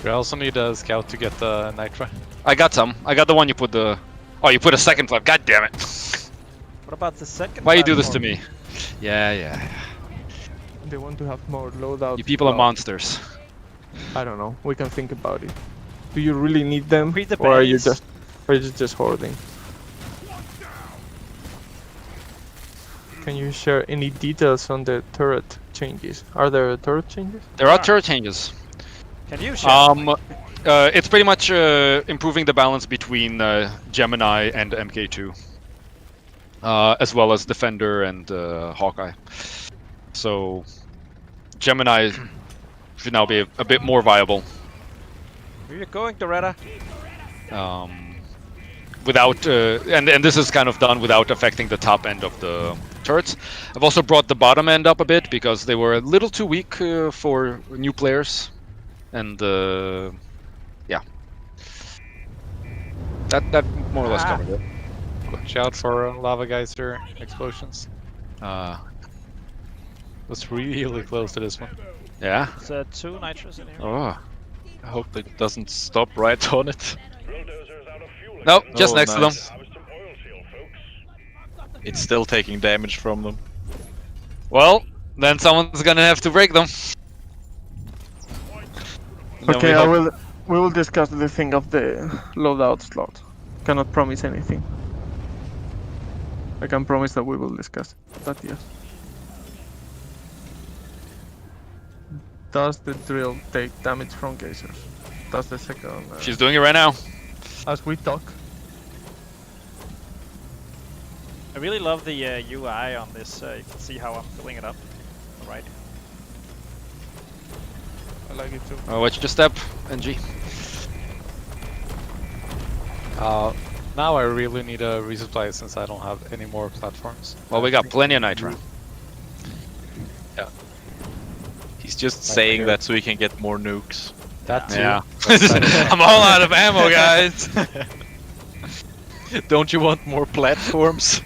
we also need a scout to get the nitra. I got some. I got the one you put the. Oh, you put a second flap. God damn it! What about the second? Why you do this to platform? me? Yeah. They want to have more loadout. You people are well, monsters. I don't know. We can think about it. Do you really need them, Read the or are you pennies. just hoarding? Can you share any details on the turret changes? Are there turret changes? There are turret changes. Can you share? It's pretty much improving the balance between Gemini and MK2, as well as Defender and Hawkeye. So Gemini should now be a bit more viable. Where you going, Doretta? Without and this is kind of done without affecting the top end of the turrets. I've also brought the bottom end up a bit because they were a little too weak for new players, and yeah, that more or less covered it. Watch out for lava geyser explosions. Was really close to this one. Yeah. There's 2 nitrous in here. Oh. I hope it doesn't stop right on it. Bulldozer's out of fuel. Nope, just Oh, next to them. nice. Harvest some oil seal, folks. It's still taking damage from them. Well, then someone's gonna have to break them. And then Okay, we hope- we will discuss the thing of the loadout slot. Cannot promise anything. I can promise that we will discuss that, yes. Does the drill take damage from geysers? That's the second. She's doing it right now. As we talk. I really love the UI on this. You can see how I'm filling it up. Alright. I like it too. Watch your step, NG. Now I really need a resupply since I don't have any more platforms. Well, we got plenty of nitro. He's just saying that so he can get more nukes. That too. Yeah. I'm all out of ammo, guys. Don't you want more platforms?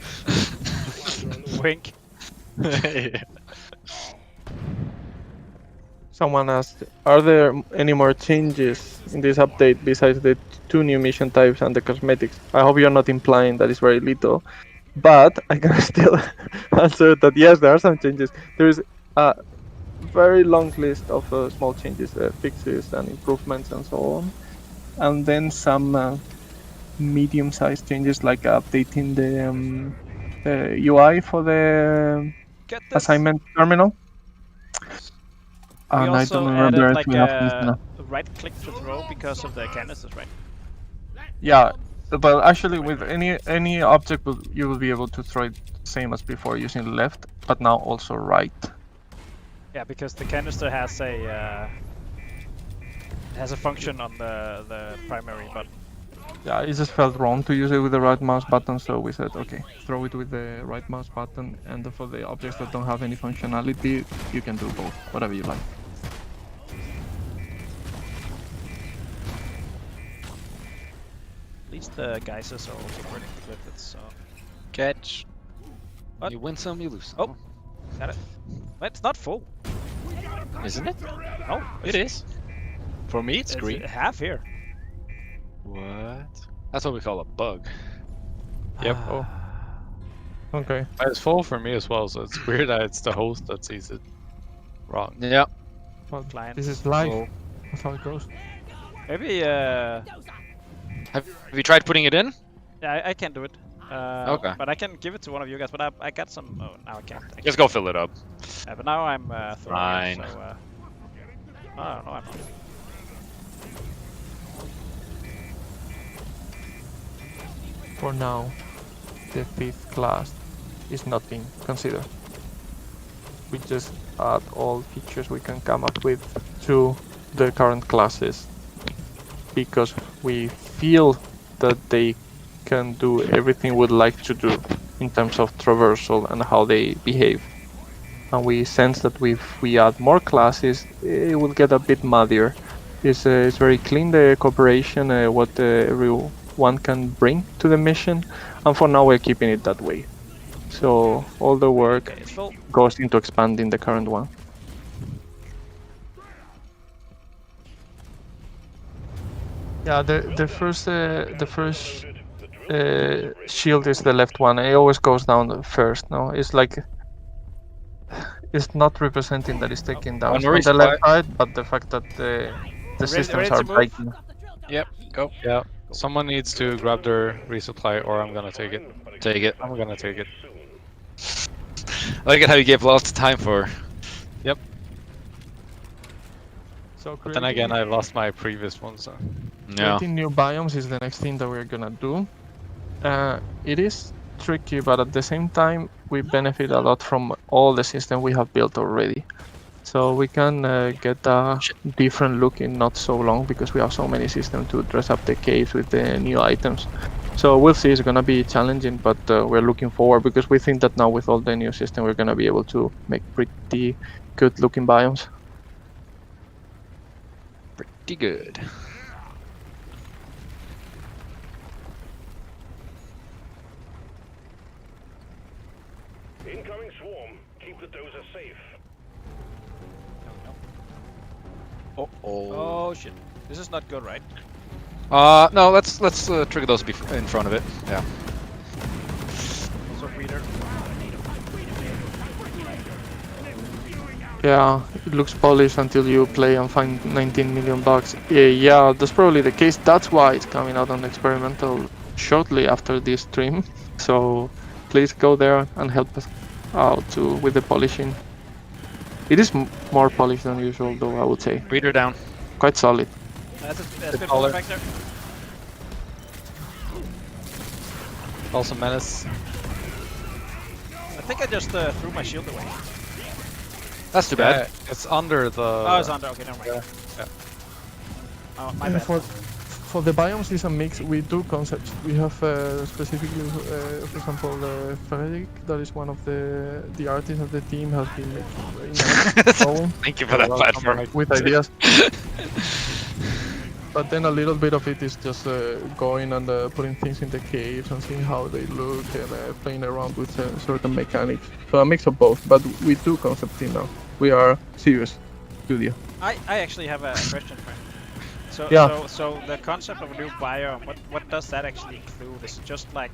Wink. Yeah. Someone asked, are there any more changes in this update besides the 2 new mission types and the cosmetics? I hope you're not implying that it's very little, but I can still answer that yes, there are some changes. There is a very long list of small changes, fixes and improvements and so on. And then some medium-sized changes like updating the UI for the Get this. assignment terminal. We And I also don't remember added if like we have this a now. right click to throw because of the canisters, right? Yeah, but actually with any object you will be able to throw it same as before using left, but now also right. Yeah, because the canister has a function on the primary button. Yeah, it just felt wrong to use it with the right mouse button, so we said, okay, throw it with the right mouse button, and for the objects that don't have any functionality, you can do both, whatever you like. At least the geysers are also burning the lipids, so... Catch. What? You win some, you lose some. Oh, got it. But it's not full. Isn't it? No, It is. For me, it's it's green. half here. What? That's what we call a bug. Yep. Oh. Okay. But it's full for me as well, so it's weird that it's the host that sees it wrong. Yeah. Well, Client. this is live. Oh. That's how it goes. Maybe, Have you tried putting it in? yeah, I can do it. Okay. But I can give it to one of you guys, but I got some... Oh, now I can't. Just go fill it up. Yeah, but now I'm throwing Fine. it, so... Oh, no, I'm not. For now, the 5th class is not being considered. We just add all features we can come up with to the current classes because we feel that they can do everything we'd like to do in terms of traversal and how they behave. And we sense that if we add more classes, it will get a bit muddier. It's very clean, the cooperation, what everyone can bring to the mission, and for now we're keeping it that way. So all the work Okay, it's full. goes into expanding the current one. Yeah, the first shield is the left one. It always goes down first. No, it's like it's not representing that it's taking down One on the resupply. left side, but the fact that the systems ready are to move? breaking. Yep. Go. Yeah. Someone needs to grab their resupply, or I'm gonna take it. Take it. I'm gonna take it. I like it how you gave lots of time for. So But then again, I lost my previous one, so. Yeah. creating new biomes is the next thing that we're gonna do. It is tricky, but at the same time, we benefit a lot from all the system we have built already. So we can get a different look in not so long because we have so many systems to dress up the caves with the new items. So we'll see, it's gonna be challenging, but we're looking forward because we think that now with all the new system, we're gonna be able to make pretty good looking biomes. Pretty good. Incoming swarm. Keep the dozer safe. No, no. Oh shit. This is not good, right? No, let's trigger those in front of it. Yeah. Also breeder. Yeah, it looks polished until you play and find 19 million bucks. Yeah, that's probably the case. That's why it's coming out on experimental shortly after this stream. So please go there and help us out too with the polishing. It is more polished than usual, though, I would say. Breeder down. Quite solid. That's been falling back there. Also menace. I think I just threw my shield away. That's too bad. Yeah, it's under the. Oh, it's under. Okay, never mind. Yeah. Oh, my And bad. for the biomes, it's a mix. We do concepts. We have specifically, for example, Frederick, that is one of the artists of the team, has been making very nice poem Thank you for that platform. with ideas. But then a little bit of it is just going and putting things in the caves and seeing how they look and playing around with certain mechanics. So a mix of both, but we do concept team now. We are serious studio. I actually have a question, Frank. So, Yeah. so the concept of a new biome, what does that actually include? Is it just like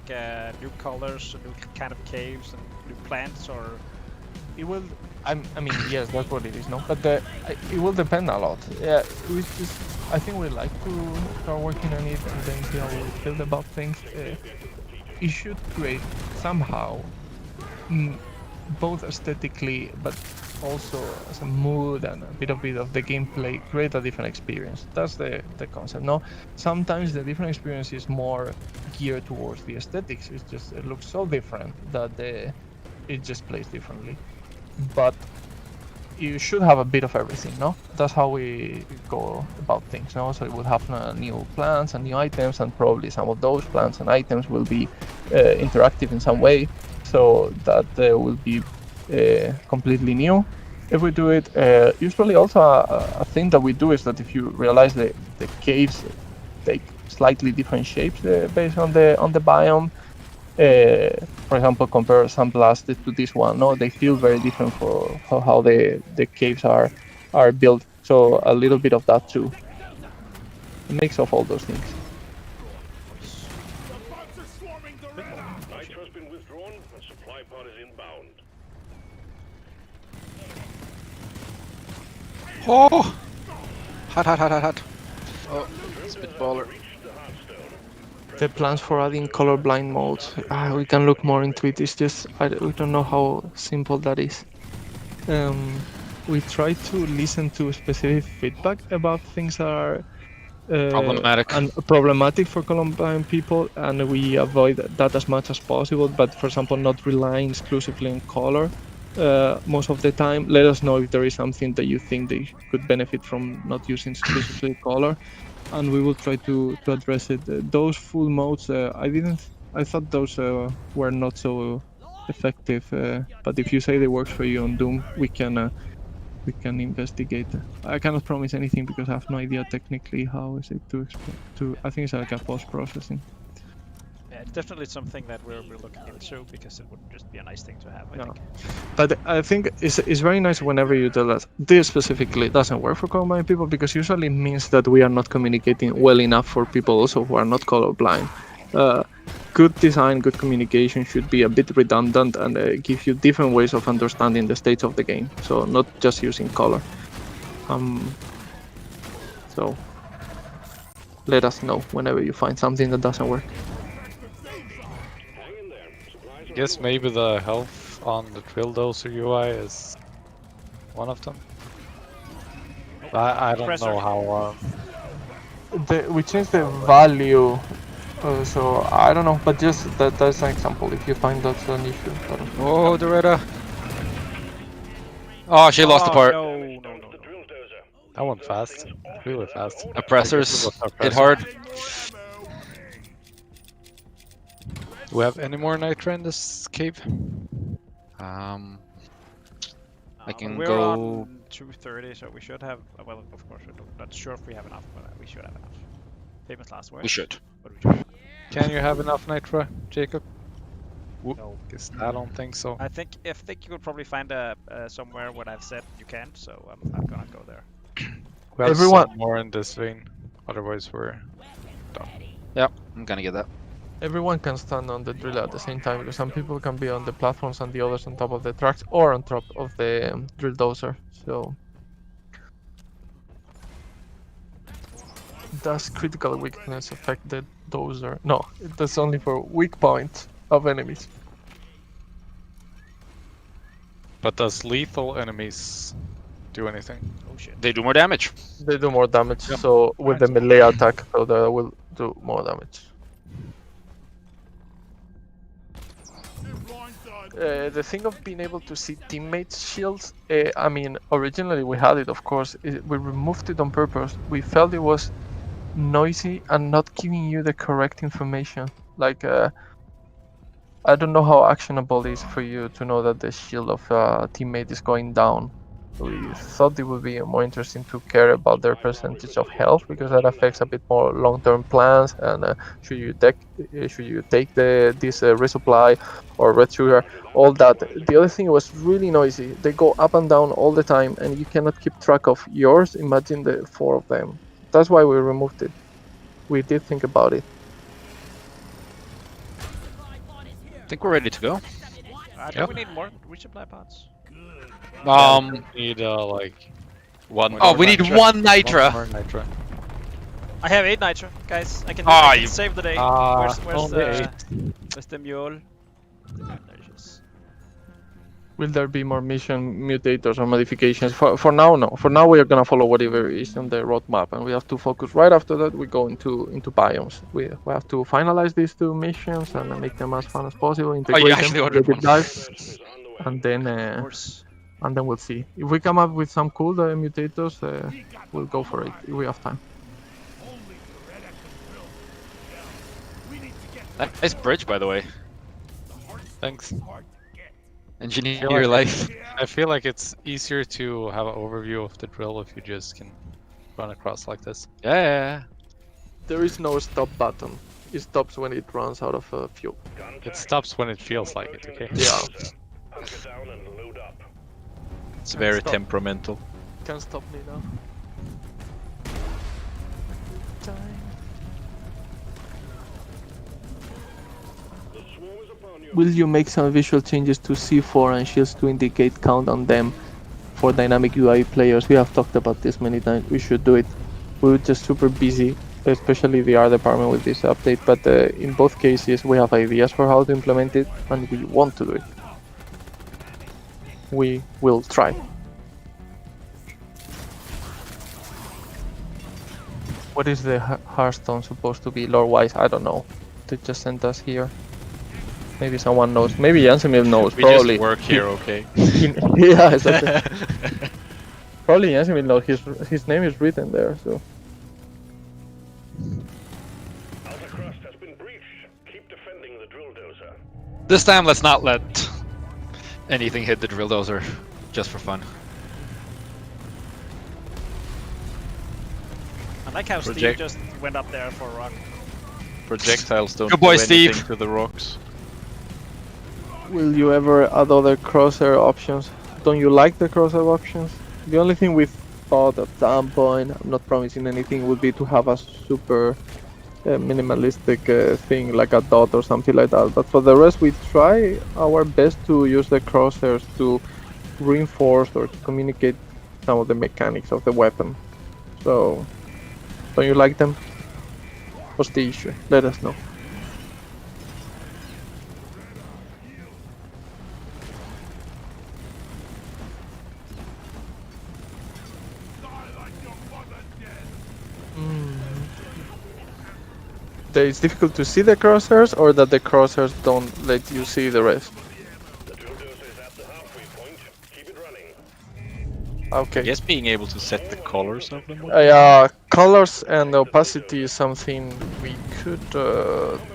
new colors, new kind of caves, and new plants, or? It will. I mean, yes, that's what it is, no. But it will depend a lot. Yeah, we just. I think we like to start working on it and then see how we feel about things. It should create somehow, both aesthetically, but also as a mood and a bit of the gameplay, create a different experience. That's the concept. No, sometimes the different experience is more geared towards the aesthetics. It's just it looks so different that it just plays differently. But you should have a bit of everything, no? That's how we go about things, no? So it will have new plants and new items, and probably some of those plants and items will be interactive in some way, so that will be completely new. If we do it, usually also a thing that we do is that if you realize the caves take slightly different shapes based on the biome. For example, compare Sandblast to this one. No, they feel very different for how the caves are built. So a little bit of that too. A mix of all those things. The bugs are swarming the red. Nitro's been withdrawn and supply pod is inbound. Oh! Hot. Oh, it's a bit baller. The plans for adding colorblind modes, we can look more into it. It's just we don't know how simple that is. We try to listen to specific feedback about things that are Problematic. and problematic for colorblind people, and we avoid that as much as possible. But for example, not relying exclusively on color most of the time. Let us know if there is something that you think they could benefit from not using exclusively color, and we will try to address it. Those full modes, I thought those were not so effective. But if you say they works for you on Doom, we can investigate. I cannot promise anything because I have no idea technically how is it to. I think it's like a post processing. Yeah, it's definitely something that we're looking into because it would just be a nice thing to have. I think. But I think it's very nice whenever you tell us this specifically doesn't work for colorblind people, because usually it means that we are not communicating well enough for people also who are not colorblind. Good design, good communication should be a bit redundant and give you different ways of understanding the states of the game. So not just using color. So let us know whenever you find something that doesn't work. I guess maybe the health on the drill dozer UI is one of them. I don't know how. We changed the value, so I don't know. But just that's an example. If you find that's an issue. Oh, Doretta. Oh, she lost the part. No. That went fast, really fast. Oppressors hit hard. Do we have any more nitro in this cave? I can We're go. on 230, so we should have. Well, of course, we're not sure if we have enough, but we should have enough. Famous last word. We should. But we should. Can you have enough nitro, Jacob? No. Guess I don't think so. I think you could probably find somewhere what I've said you can't, so I'm not gonna go there. We have Everyone- some more in this vein, otherwise we're done. Yeah, I'm gonna get that. Everyone can stand on the drill at the same time, because some people can be on the platforms and the others on top of the tracks or on top of the drill dozer. So does critical weakness affect the dozer? No, that's only for weak points of enemies. But does lethal enemies do anything? Oh shit. They do more damage. They do more damage, Yep. so with the melee attack, so they will do more damage. The thing of being able to see teammates' shields, I mean, originally we had it, of course. We removed it on purpose. We felt it was noisy and not giving you the correct information. Like, I don't know how actionable it is for you to know that the shield of a teammate is going down. We thought it would be more interesting to care about their percentage of health because that affects a bit more long-term plans. And should you take this resupply or red sugar, all that. The other thing was really noisy. They go up and down all the time, and you cannot keep track of yours. Imagine the 4 of them. That's why we removed it. We did think about it. I think we're ready to go. I think Yep. we need more resupply pods. Need like one. Oh, we need nitra. one nitra. One more nitra. I have 8 nitro, guys. I can, Ah, I can you- save the day. Ah, Where's only the mule? There she is. Will there be more mission mutators or modifications? For now, no. For now, we are gonna follow whatever is on the roadmap, and we have to focus. Right after that, we go into biomes. We have to finalize these 2 missions and make them as fun as possible. Oh, Integrate you them, actually do a ordered deep one. dive, and then Of course. we'll see. If we come up with some cool mutators, we'll go for it. If we have time. Nice bridge, by the way. Thanks. Engineer feel your like life. I feel like it's easier to have an overview of the drill if you just can run across like this. Yeah. There is no stop button. It stops when it runs out of fuel. It stops when it feels like it, okay? Yeah, Hunker down and load up. It's very Stop. temperamental. can't stop me now. The swarm is upon you. Will you make some visual changes to C4 and shields to indicate count on them for dynamic UI players? We have talked about this many times. We should do it. We were just super busy, especially the art department with this update. But in both cases, we have ideas for how to implement it, and we want to do it. We will try. What is the Hearthstone supposed to be lore-wise? I don't know. They just sent us here. Maybe someone knows. Maybe Jansemil knows. We Probably. just work here, okay? Yeah, exactly. Probably Jansemil knows. His name is written there. So Outer crust has been breached. Keep defending the drill dozer. This time, let's not let anything hit the drill dozer, just for fun. I like how Steve Project- just went up there for a rock. Projectiles don't Good boy, do anything Steve. to the rocks. will you ever add other crosshair options? Don't you like the crosshair options? The only thing we thought at some point, I'm not promising anything, would be to have a super minimalistic thing like a dot or something like that. But for the rest, we try our best to use the crosshairs to reinforce or to communicate some of the mechanics of the weapon. So, don't you like them? What's the issue? Let us know. It's difficult to see the crosshairs, or that the crosshairs don't let you see the rest. The drill dozer is at the halfway point. Keep it running. Okay. I guess being able to set the colors of them. Colors and opacity is something we could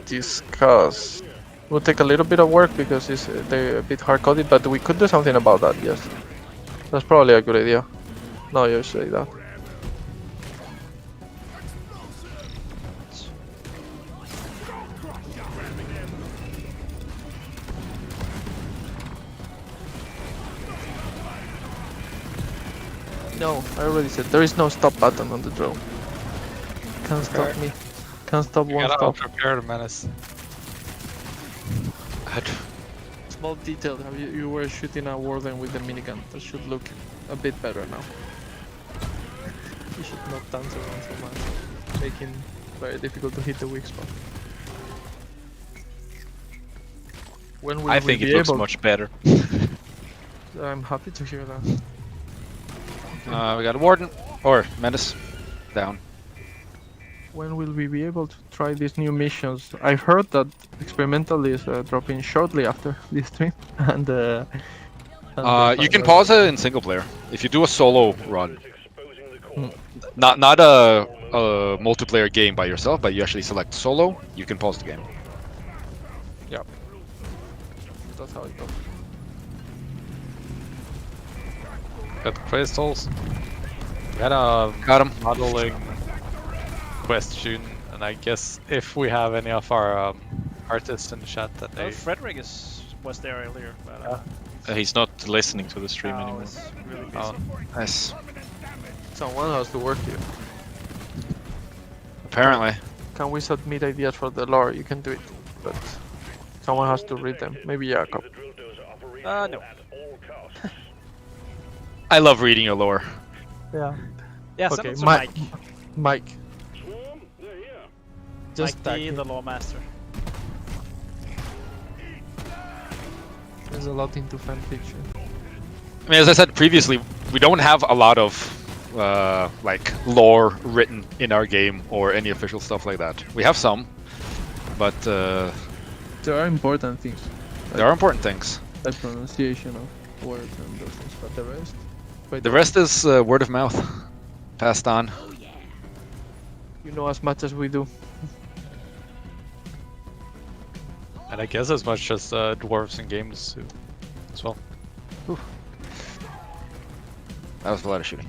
discuss. It will take a little bit of work because they're a bit hard-coded, but we could do something about that, yes. That's probably a good idea. No, you say that. No, I already said there is no stop button on the drill. Can't stop me. Can't stop, You won't gotta stop. prepare the menace. Small detail, you were shooting a warden with the minigun. That should look a bit better now. You should not dance around so much, making it very difficult to hit the weak spot. When will I we think be it looks able- much better. I'm happy to hear that. We got a warden or menace down. When will we be able to try these new missions? I heard that experimental is dropping shortly after this stream, and You can pause it in single player if you do a solo run. Exposing the core. Not a multiplayer game by yourself, but you actually select solo. You can pause the game. Yeah, that's how it goes. Got crystals. We had a Got him. modeling question, and I guess if we have any of our artists in the chat that Well, they... Frederick was there earlier, but He's not listening to the stream now anymore. it's really busy. Oh, Nice. Someone has to work here. Apparently. Can we submit ideas for the lore? You can do it, but someone has to read them. Maybe Jakob. The drill dozer operational No. at all costs. I love reading your lore. Yeah. Yeah, send Okay, it to Mike. Mike. Mike, Swarm, they're here. just Mike tag D, him. the lawmaster. There's a lot into fan fiction. I mean, as I said previously, we don't have a lot of like lore written in our game or any official stuff like that. We have some, but There are important things, there are important things. like pronunciation of words and those things, but the rest. The rest is word of mouth, passed on. You know as much as we do. and I guess as much as dwarves in games too, as well. That was a lot of shooting.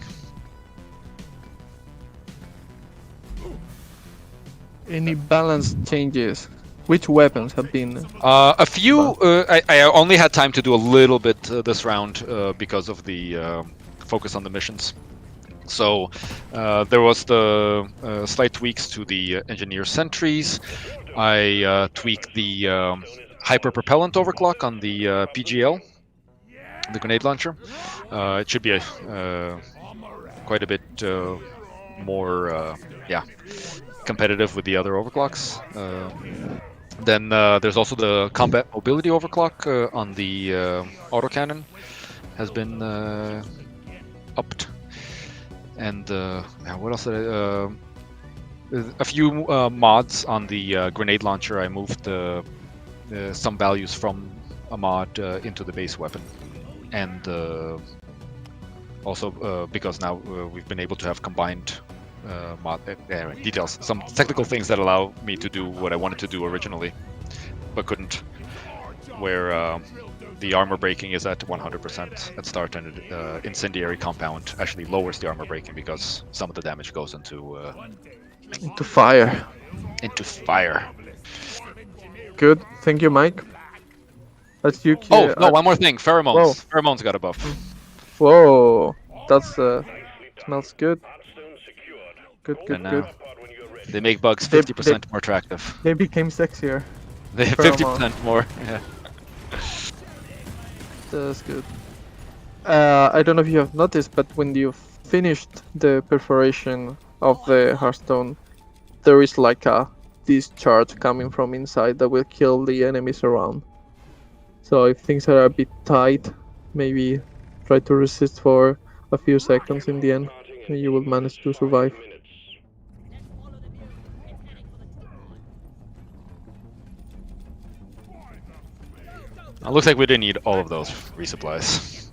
Any balance changes? Which weapons have been? A few. I only had time to do a little bit this round because of the focus on the missions. So there was the slight tweaks to the engineer sentries. I tweaked the hyper propellant overclock on the PGL, the grenade launcher. It should be quite a bit more, competitive with the other overclocks. Then there's also the combat mobility overclock on the autocannon has been upped. And what else did I... a few mods on the grenade launcher. I moved some values from a mod into the base weapon. And also because now we've been able to have combined details, some technical things that allow me to do what I wanted to do originally, but couldn't. Where the armor breaking is at 100% at start, and incendiary compound actually lowers the armor breaking because some of the damage goes into fire. into fire. Good. Thank you, Mike. That's you. Oh no! One more thing. Pheromones. Whoa. Pheromones got a buff. Whoa. That's smells good. Hardstone secured. Good. And Good. now Good. Apart when you're ready. they make bugs They- 50% more attractive. They became sexier. They have Pheromone. 50% more. Yeah. That's good. I don't know if you have noticed, but when you finished the perforation of the Hearthstone, there is like a discharge coming from inside that will kill the enemies around. So if things are a bit tight, maybe try to resist for a few seconds in the end, and you will manage to survive. It looks like we didn't need all of those resupplies.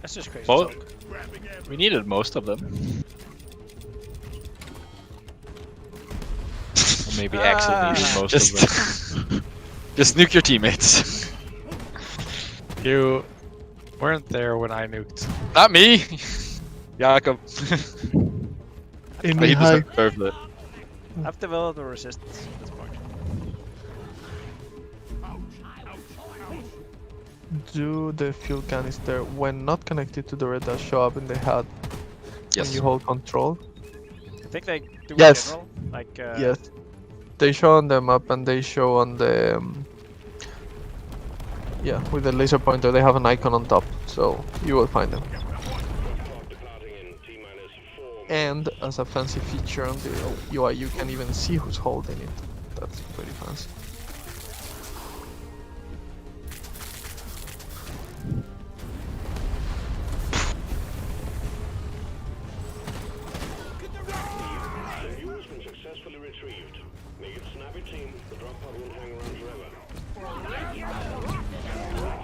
That's just crazy Both? talk. We needed most of them. Or maybe Axel needed most of them. Just, just nuke your teammates. You weren't there when I nuked. Not me. Jakob. In He high. deserved it. I've developed a resistance at this point. Do the fuel canister, when not connected to the radar, show up in the HUD when Yes. you hold control? I think they do Yes. in general. Like, Yes. They show on the map and they show on the... yeah, with the laser pointer they have an icon on top, so you will find them. Clock departing in T-minus 4 And as a fancy feature on the UI, you can even see who's holding it. That's pretty fancy. The mule has been successfully retrieved. Make it snappy, team. The drop pod won't hang around forever.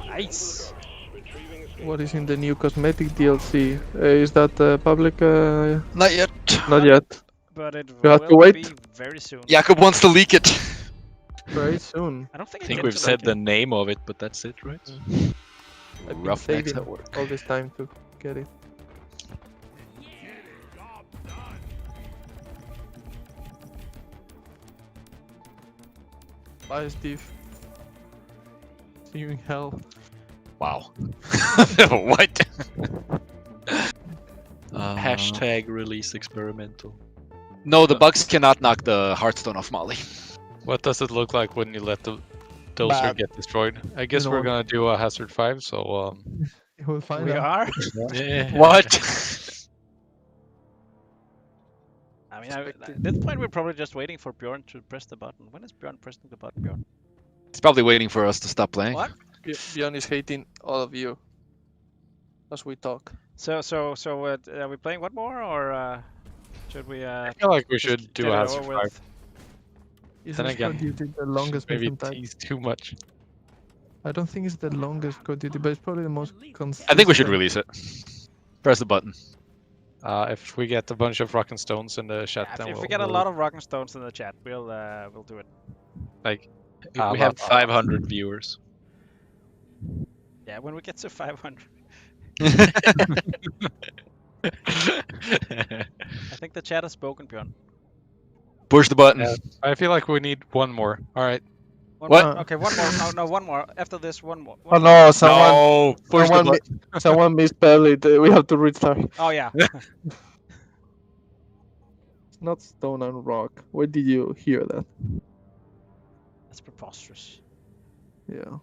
nice. Retrieving is What is in the new cosmetic DLC? Is that public? Not yet. Not yet. But it You have to will wait. be very soon. Jakob wants to leak it. Very soon. I don't think I think get we've to said like the it. name of it, but that's it, right? I've been Roughnecks saving at work. all this time to get it. Job done. Bye, Steve. See you in hell. Wow. What? Hashtag release experimental. No, the bugs cannot knock the Hearthstone off Molly. What does it look like when you let the dozer Bad. get destroyed? I guess know we're what? gonna do a Hazard 5, so We'll find We out. are. Yeah. What? I mean, at this point, we're probably just waiting for Bjorn to press the button. When is Bjorn pressing the button, Bjorn? He's probably waiting for us to stop playing. What? Bjorn is hating all of you as we talk. So, are we playing one more, or should we? I feel like we just should do get a it Hazard over 5. with? Is Then this again, Code Duty the longest Maybe mission type? tease too much. I don't think it's the longest Code Duty, but it's probably the most consistent. I think we should release it. Press the button. If we get a bunch of rock and stones in the chat, Yeah, then if we'll, we get a lot of rock and stones in the chat, we'll do it. like We have 500 viewers. Yeah, when we get to 500. I think the chat has spoken, Bjorn. Push the button. Yeah. I feel like we need one more. All right. One What? More. Okay, one more. No, one more. After this, one more. Oh no, someone, No, push the someone, button. someone misspelled it. We have to restart. Oh yeah. It's not stone and rock. Where did you hear that? That's preposterous. Yeah.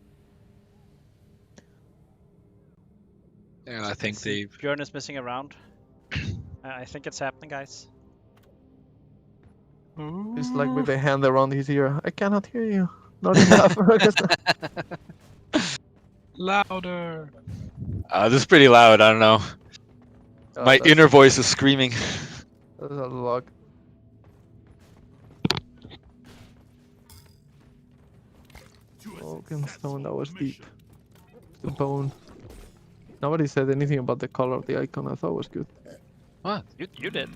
And I think See, they've. Bjorn is missing around. I think it's happening, guys. It's like with a hand around his ear. I cannot hear you. Not enough. Louder. This is pretty loud. I don't know. Oh, My that's- inner voice is screaming. That's a log. Broken stone, that was deep. The bone. Nobody said anything about the color of the icon. I thought it was good. What? You did.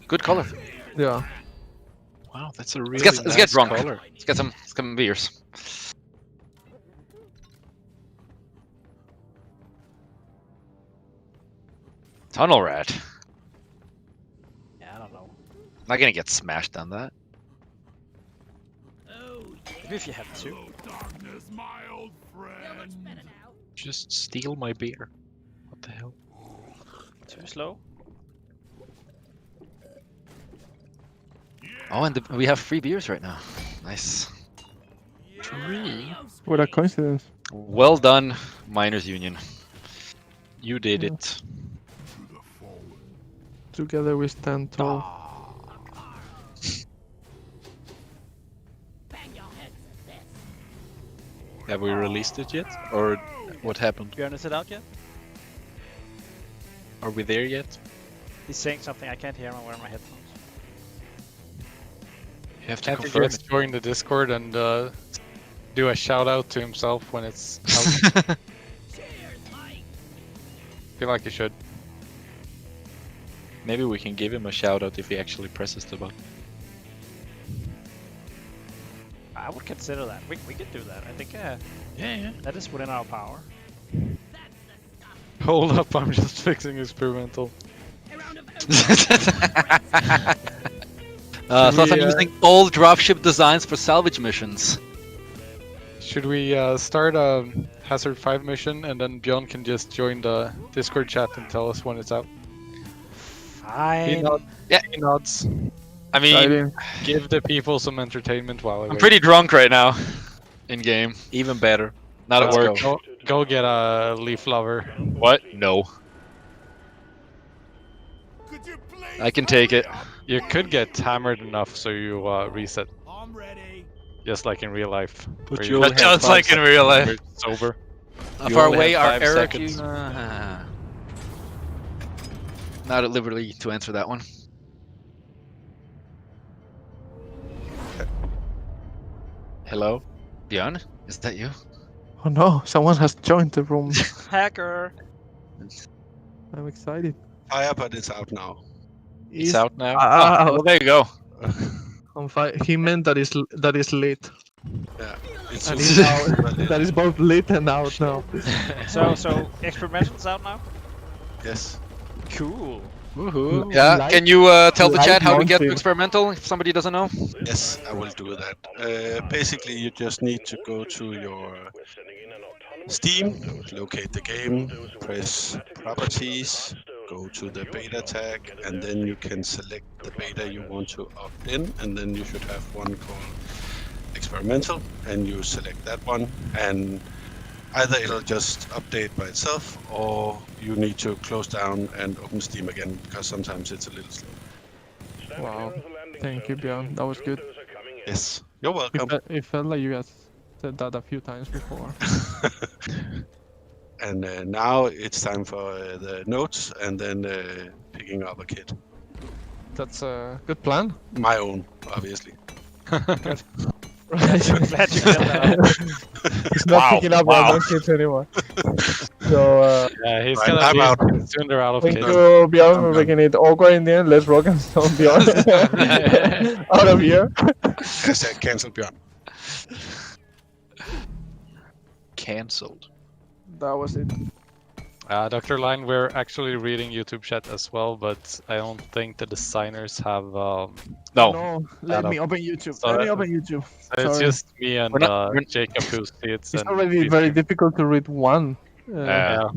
Good color. Yeah. Wow, that's a really Let's get nice drunk. color. Let's get some beers. Tunnel rat. Yeah, I don't know. Not gonna get smashed on that. Maybe if you have to. Hello, darkness, my old friend. Just steal my beer. What the hell? Too slow. Oh, and we have free beers right now. Nice. Tree. What a coincidence. Well done, Miners Union. You did Yeah. it. To the fallen. Together we stand tall. Have we released it yet? Or what happened? Bjorn, is it out yet? Are we there yet? He's saying something. I can't hear him. I'm wearing my headphones. You have to Can't he confirm just it. join the Discord and do a shout out to himself when it's out? Feel like he should. Maybe we can give him a shout out if he actually presses the button. I would consider that. We could do that. I think Yeah. that is within our power. Hold up, I'm just fixing experimental. Thoughts on we, using old dropship designs for salvage missions. Should we start a Hazard 5 mission and then Bjorn can just join the Discord chat and tell us when it's out? Fine. He nods. I mean, Exciting. Give the people some entertainment while I I'm wait. pretty drunk right now. In game. Even better. Not at Let's work. go. Go get a leaf lover. What? No. Could you please I can take it. hurry up? You could get hammered enough so you reset, I'm ready. just like in real life. But where you you only But have just like in real where life. it's sober. How You far only away have are 5 Eric? seconds. Not at liberty to answer that one. Hello? Bjorn, is that you? Oh no, someone has joined the room. Hacker. I'm excited. Firebird is out now. It's out now. Well, there you go. On fire. He meant that is lit. Yeah, it's And just- he's out. That is both lit and out now. So experimental's out now. Yes. Cool. Woohoo! Yeah. Light- Can you tell the light chat how to get to mountain. experimental if somebody doesn't know? Yes, I will do that. Basically, you just need to go to your Steam, locate the game, press Properties, go to the beta tag, and then you can select the beta you want to opt in, and then you should have one called Experimental, and you select that one, and either it'll just update by itself, or you need to close down and open Steam again, because sometimes it's a little slow. Wow. Thank you, Björn. That was good. Yes, you're welcome. It felt like you guys said that a few times before. And now it's time for the notes and then picking up a kit. That's a good plan. My own, obviously. Glad you get that out. He's not picking up our own kids anymore. So, Yeah, he's Right, gonna I'm be out. soon they're out of thank kids. you, Björn, I'm for done. making it awkward in the end. Let's rock and stone Björn out of here. I said cancel Björn. Cancelled. That was it. Dr. Line, we're actually reading YouTube chat as well, but I don't think the designers have. No. No, let That me open YouTube. So Let me that- open YouTube. It's Sorry. just me and We're not- we're- Jacob who see it. It's already very difficult to read one. Yeah.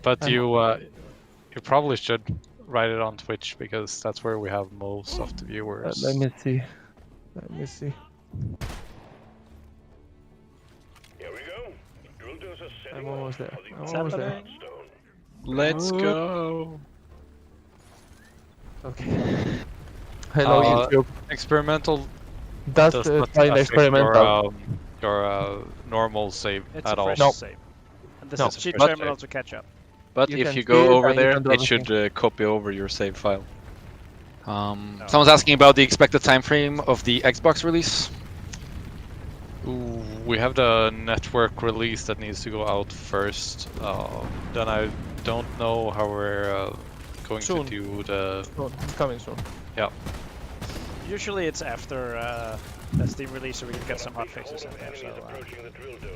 But I'm- you probably should write it on Twitch because that's where we have most of the viewers. Let me see. Let me see. Here we go. Drill doses I'm setting almost off there. for the I'm almost there. stone. Let's go. Okay. Hello, Uh, YouTube. Experimental That's does the not fine affect experimental. your normal save It's at a all. fresh No. save. And this No. is cheat But- terminal to catch up. But You if can you see go it over and you there, can do it everything. should copy over your save file. Someone's asking about the expected time frame of the Xbox release. Ooh, we have the network release that needs to go out first. Then I don't know how we're going Soon. to do the. Oh, it's coming soon. Usually it's after the Steam release, so we can get some hot fixes in there. So,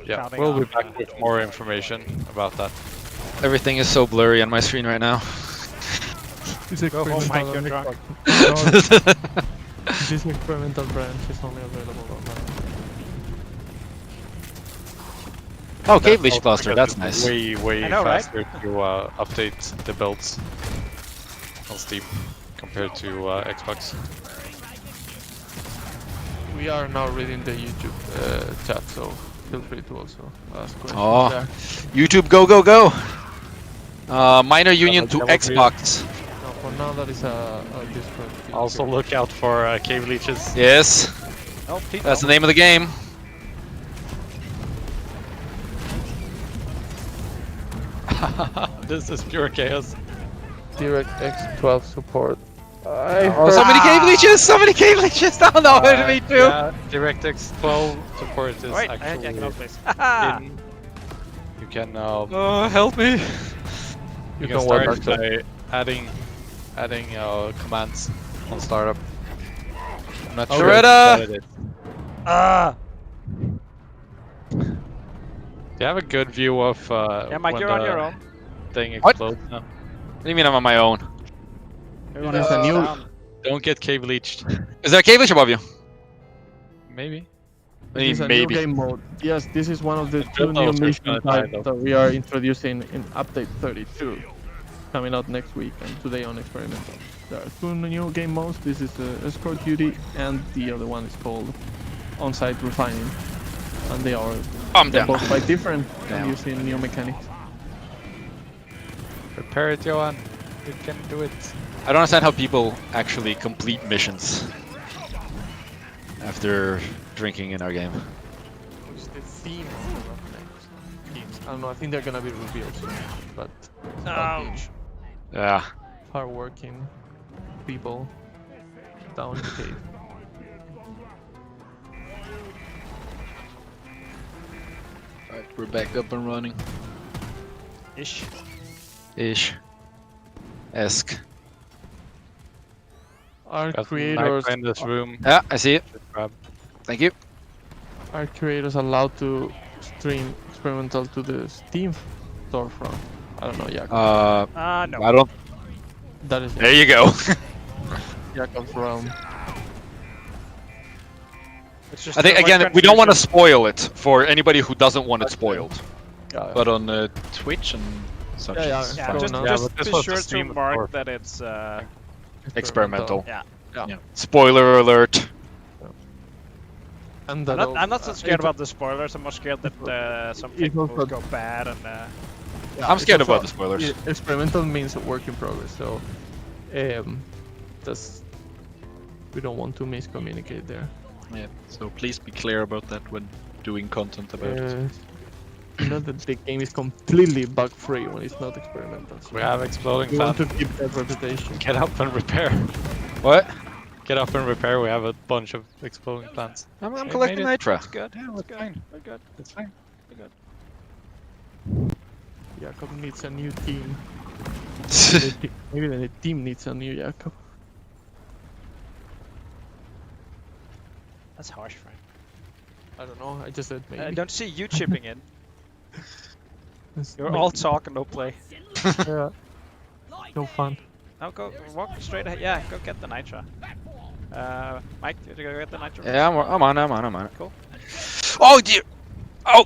Yeah, counting we'll be on, back with more information about that. Everything is so blurry on my screen right now. This Go home, Mike, you're experimental drunk. No, this experimental branch is only available online. Oh, Cave Leech also Cluster, because that's it's nice. Way I know, right? faster to update the builds on Steam compared to Xbox. We are now reading the YouTube chat, so feel free to also ask questions Oh. there. YouTube, go, go, go! Minor union to that would be- Xbox. No, for now that is a Discord feed. Also look out for cave leeches. Yes, Oh, Pete, that's the name of the game. This is pure chaos. DirectX 12 support. I Oh, heard so many cave leeches! So many cave leeches! Oh no, me too! Yeah, DirectX 12 support is Wait, I actually can please. in. You can Help me! you can can work start by adding commands on startup. I'm not sure Loretta! what it is. Ah! Do you have a good view of Yeah, Mike, when you're on the your own. thing What? explodes? No. What do you mean I'm on my own? Everyone There's else a is new- down. Don't get cave leeched. Is there a cave leech above you? Maybe. I mean, This is a maybe. new game mode. Yes, this is one of the The two build new notes are mission gonna die, types though. that we are introducing in update 32, coming out next week and today on experimental. There are two new game modes. This is escort duty, and the other one is called on-site refining. And they are I'm they're down. both quite different and Down. using new mechanics. Prepare it, Johan. You can do it. I don't understand how people actually complete missions after drinking in our game. It's the theme of the games. I don't know, I think they're gonna be revealed soon, but Ouch. Yeah. hard-working people down in the cave. Alright, we're back up and running. Ish. Ish. Esk. Our Got creators Mike in this room. Yeah, I see it. Grab. Thank you. are creators allowed to stream experimental to the Steam storefront? I don't know, Jakob. No. I don't. That is There you go. Jakob's realm. It's just I think too much again we don't want to confusion. spoil it for anybody who doesn't want it spoiled. Yeah, But on Twitch and such. Yeah, it's yeah, Yeah, fine. just, no. Yeah, just but this be was sure the to Steam mark store. that it's Experimental. yeah. Spoiler alert. And I'm that not so scared it- about the spoilers. I'm more scared that some It technicals also- go bad and yeah, I'm it's scared also- about the spoilers. Experimental means a work in progress, so that's we don't want to miscommunicate there. Yeah. So please be clear about that when doing content about it. Not that the game is completely bug free when it's not experimental. So We have exploding we want plants. to keep that reputation. Get up and repair. What? Get up and repair. We have a bunch of exploding plants. I'm They collecting made it. nitra. it's good. Yeah, It's it's good. fine. We're good. It's fine. We're good. Jakob needs a new team. Maybe the team needs a new Jakob. That's harsh, Frank. I don't know. I just said maybe. I don't see you chipping in. It's You're maybe. all talk and no play. Yeah. No fun. Now go walk straight ahead. Yeah, go get the nitra. Mike, did you go get the nitra? Yeah, I'm on it. Cool. Oh dear. Oh,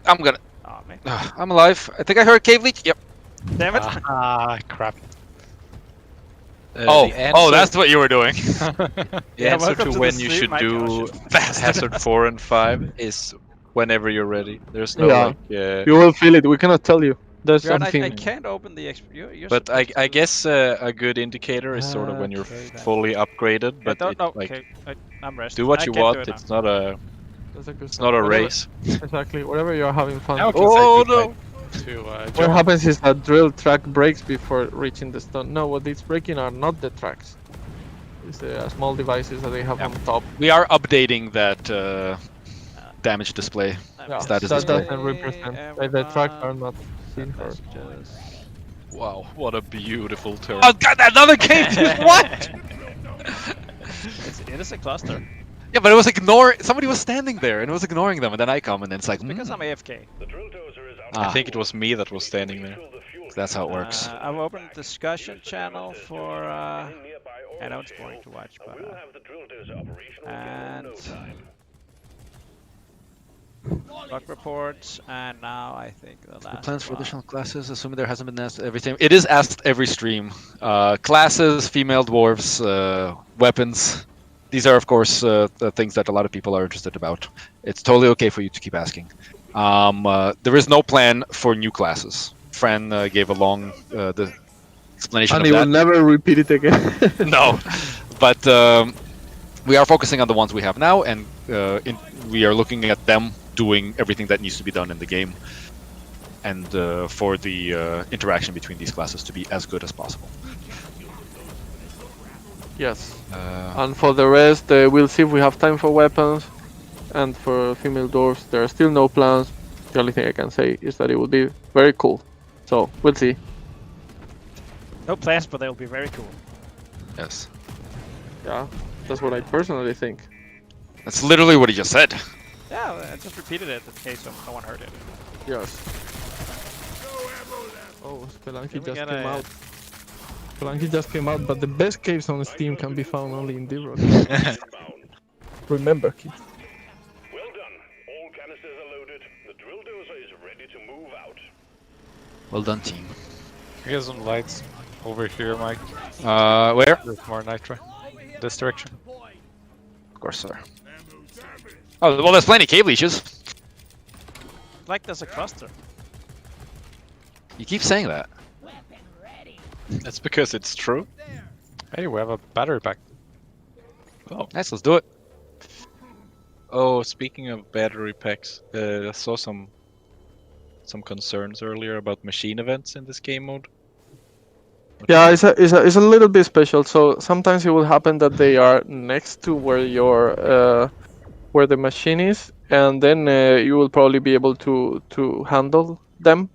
I'm gonna. Oh man. I'm alive. I think I heard cave leech. Yep. Damn it. Crap. Oh, The answer, that's what you were doing. the Yeah, answer welcome to to the when you stream, should Mike. do Fast. Hazard 4 and 5 is whenever you're ready. There's no Yeah. like. You will feel it. We cannot tell you. There's Björn, something. I can't open the you're But supposed I to- guess a good indicator is sort of when you're Okay, then. fully upgraded. I But don't it, know. like Okay, I'm resting. do what I you can't do want. it It's not a That's a good it's not a Whatever- race. Exactly. Whatever you're having fun. Now with. we can say Oh goodbye no! To What John. happens is that drill track breaks before reaching the stone. No, what it's breaking are not the tracks. It's small devices that they have on top. We are updating that damage display. Yeah, Status that display. doesn't represent. The tracks are not seen for. Wow, what a beautiful turn. Oh god, another cave! What? It is a cluster. Yeah, but it was somebody was standing there and it was ignoring them, and then I come and it's like, Because I'm AFK. The drill dozer is out. Ah. I think it was me that was standing there. Fill the fuel that's how it works. I've opened discussion channel for. in nearby I know oil it's boring to shale. watch, but We'll have the drill dozer operational and- in no time. bug reports, and now I think the last. Plans for one. additional classes, assuming there hasn't been asked every time. It is asked every stream. Classes, female dwarves, weapons. These are, of course, the things that a lot of people are interested about. It's totally okay for you to keep asking. There is no plan for new classes. Fran gave a long the explanation And of he will that. never repeat it again. No, but we are focusing on the ones we have now, and we are looking at them doing everything that needs to be done in the game, and for the interaction between these classes to be as good as possible. Yes. And for the rest, we'll see if we have time for weapons. And for female dwarfs, there are still no plans. The only thing I can say is that it will be very cool. So, we'll see. No plans, but they'll be very cool. Yes, Yeah, that's what I personally think. that's literally what he just said. Yeah, I just repeated it in case no one heard it. Yes. Oh, Spelunky Can we just get came a- out. Spelunky just came out, but the best caves on Steam can be found only in D-Rock. Remember, kids. Well done. All canisters are loaded. The drill dozer is ready to move out. Well done, team. Here's some lights over here, Mike. Where? There's more nitro. This direction. Of course, sir. Oh, well, there's plenty of cave leeches. Like there's a cluster. You keep saying that. That's because it's true. Hey, we have a battery pack. Nice, let's do it. Oh, speaking of battery packs, I saw some concerns earlier about machine events in this game mode. Yeah, it's a little bit special. So sometimes it will happen that they are next to where your where the machine is, and then you will probably be able to handle them.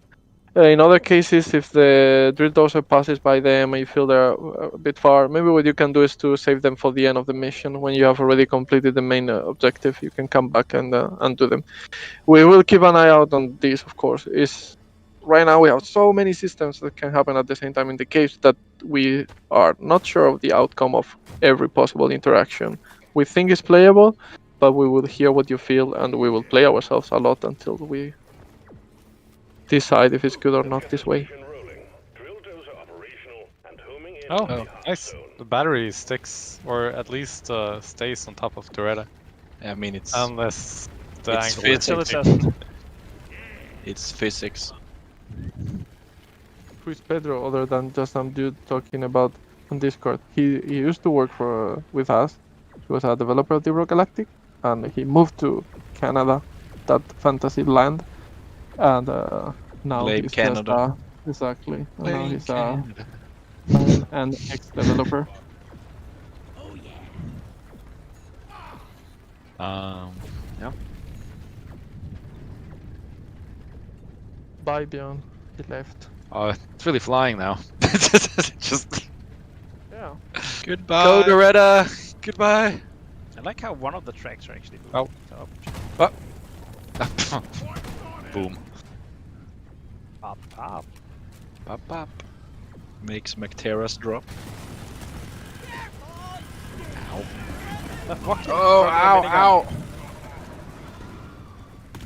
In other cases, if the drill dozer passes by them and you feel they're a bit far, maybe what you can do is to save them for the end of the mission. When you have already completed the main objective, you can come back and do them. We will keep an eye out on these, of course. It's right now we have so many systems that can happen at the same time in the caves that we are not sure of the outcome of every possible interaction. We think it's playable, but we will hear what you feel and we will play ourselves a lot until we decide if it's good or not this way. Oh, nice. The battery sticks, or at least stays on top of Doretta. I mean, it's Unless the It's angle is Until it changing. doesn't. it's physics. Who is Pedro other than just some dude talking about on Discord? He used to work for with us. He was a developer of Deep Rock Galactic, and he moved to Canada, that fantasy land, and now Blame he's Canada. just exactly. And now Blame he's Canada. an ex-developer. Yeah. Bye, Bjorn. He left. It's really flying now. Just Yeah. Goodbye. go, Doretta. Goodbye. I like how one of the tracks are actually Oh. moving. So, Boom. pop, pop. Pop, pop. Makes Macteras drop. The fuck? Oh, Fuck, ow, minigun. ow!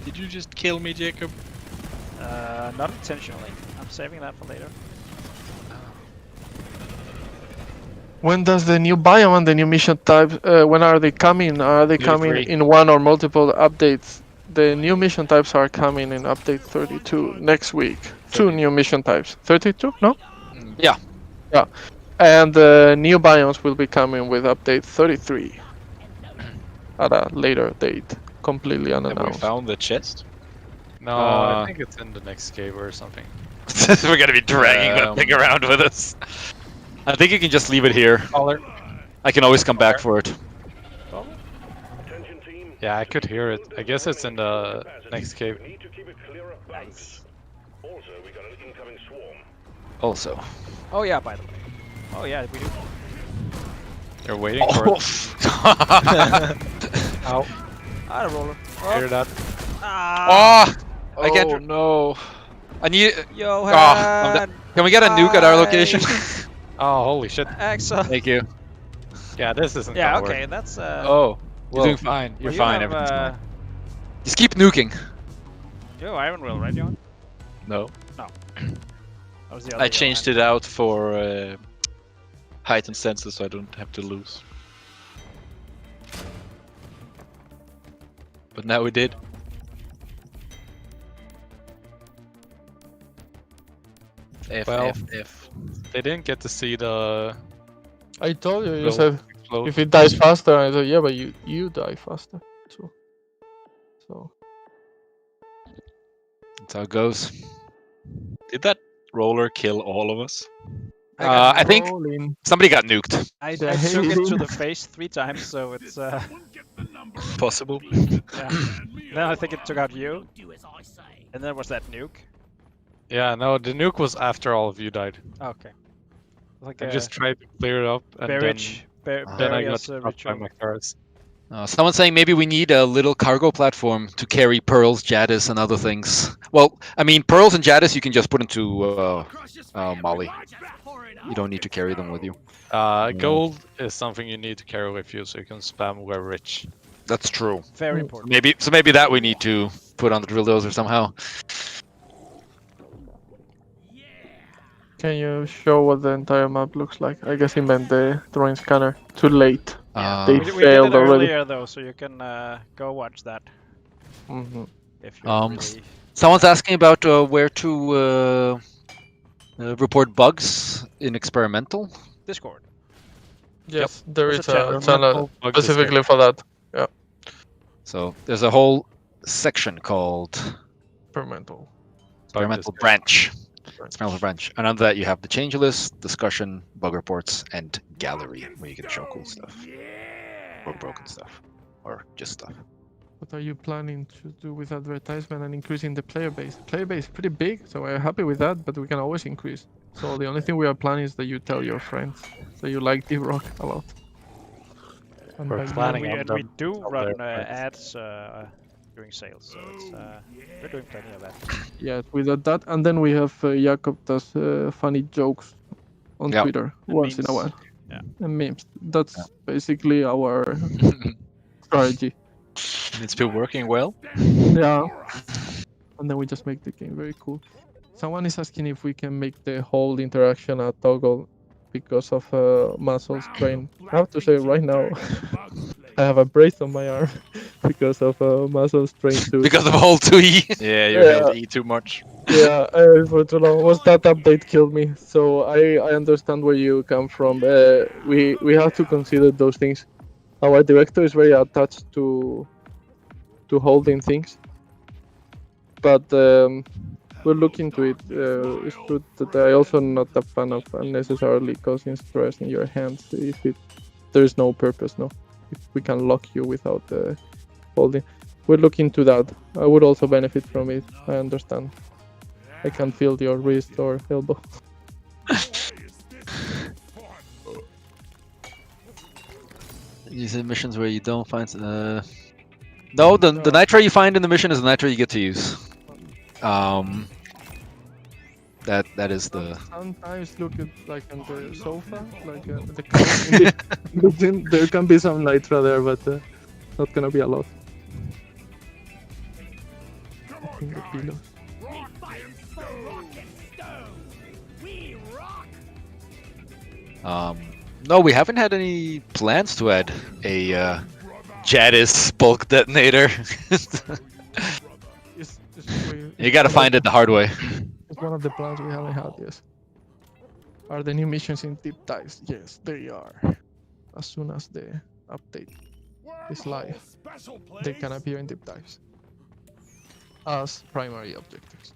Did you just kill me, Jacob? Not intentionally. I'm saving that for later. When does the new biome and the new mission types? When are they coming? Are they coming 33. in one or multiple updates? The new mission types are coming in update 32 next week. 2 new mission types. 32? No? Yeah. Yeah. And the new biomes will be coming with update 33 at a later date, completely Have we unannounced. found the chest? No, Uh, I think it's in the next cave or something. We're gonna be dragging that thing around with us. I think you can just leave it here. Caller. I can always come back for it. Yeah, I could hear it. I guess it's in the next cave. Nice. Also. Oh yeah, by the way. Oh yeah, we do. You're waiting for it. Ow. Ah, the roller. Hear that? Ah, Oh! I can't. no. I need. Johan. I'm Can we get a nuke at our location? Oh, holy shit. Excellent. Thank you. Yeah, this isn't Yeah, gonna okay, work. that's Oh, You're doing fine. You're you fine. have, Everything's fine. Just keep nuking. Yo, Iron Will, right, Johan? no. That was the other I changed it out for heightened senses so I don't have to lose. But now we did. F, Well, F, F. They didn't get to see the I told you, you Will said explode. if it dies faster, I said, yeah, but you die faster too. So That's how it goes. Did that roller kill all of us? I think rolling. somebody got nuked. I The took it to hating. the face 3 times, so it's Possible. yeah. Then I think it took out you. And then was that nuke? Yeah, no, the nuke was after all of you died. Okay. Like I just tried to clear it up, and Barrage. then I got Barriers struck by ritual. Mactaras. Someone's saying maybe we need a little cargo platform to carry pearls, jadis, and other things. Well, I mean, pearls and jadis you can just put into Molly. You don't need to carry them with you. Gold is something you need to carry with you, so you can spam we're rich. That's true. Very important. Maybe that we need to put on the drill dozer somehow. Can you show what the entire map looks like? I guess he meant the terrain scanner. Too late. They We did failed it already. earlier though, so you can go watch that Hmm. if you're really... Someone's asking about where to report bugs in experimental. Discord. Yes, there There's is a channel. a channel Bug specifically for that. So there's a whole section called Experimental. experimental branch. Experimental branch. And under that you have the change list, discussion, bug reports, and gallery, where you can show cool stuff. Or broken stuff. Or just stuff. What are you planning to do with advertisement and increasing the player base? Player base is pretty big, so we're happy with that, but we can always increase. So the only thing we are planning is that you tell your friends that you like Deep Rock a lot. And We're by you- planning We, on and we them do on run their friends. ads during sales. So it's we're doing plenty of that. Yeah, we did that, and then we have Jakob does funny jokes on Yeah. Twitter And once in a memes. while. Yeah. And memes. That's basically our strategy. It's been working well. Yeah. And then we just make the game very cool. Someone is asking if we can make the whole interaction a toggle because of muscle strain. I have to say right now, I have a brace on my arm because of muscle strain too. Because of Hold 2E. Yeah, you Yeah. held E too much. Yeah, for too long. Was that update killed me? So I understand where you come from. We have to consider those things. Our director is very attached to holding things, but we'll look into it. It's true that I also not a fan of unnecessarily causing stress in your hands if there is no purpose. No, if we can lock you without holding, we'll look into that. I would also benefit from it. I understand. I can feel your wrist or elbow. These are missions where you don't find. No, the nitro you find in the mission is the nitro you get to use. That is the. Sometimes look at like on the sofa, like the couch. There can be some nitro there, but not gonna be a lot. In the pillows. No, we haven't had any plans to add a Jadis bulk detonator. You gotta find it the hard way. It's one of the plans we haven't had, yes. Are the new missions in deep dives? Yes, they are. As soon as the update is live, they can appear in deep dives as primary objectives.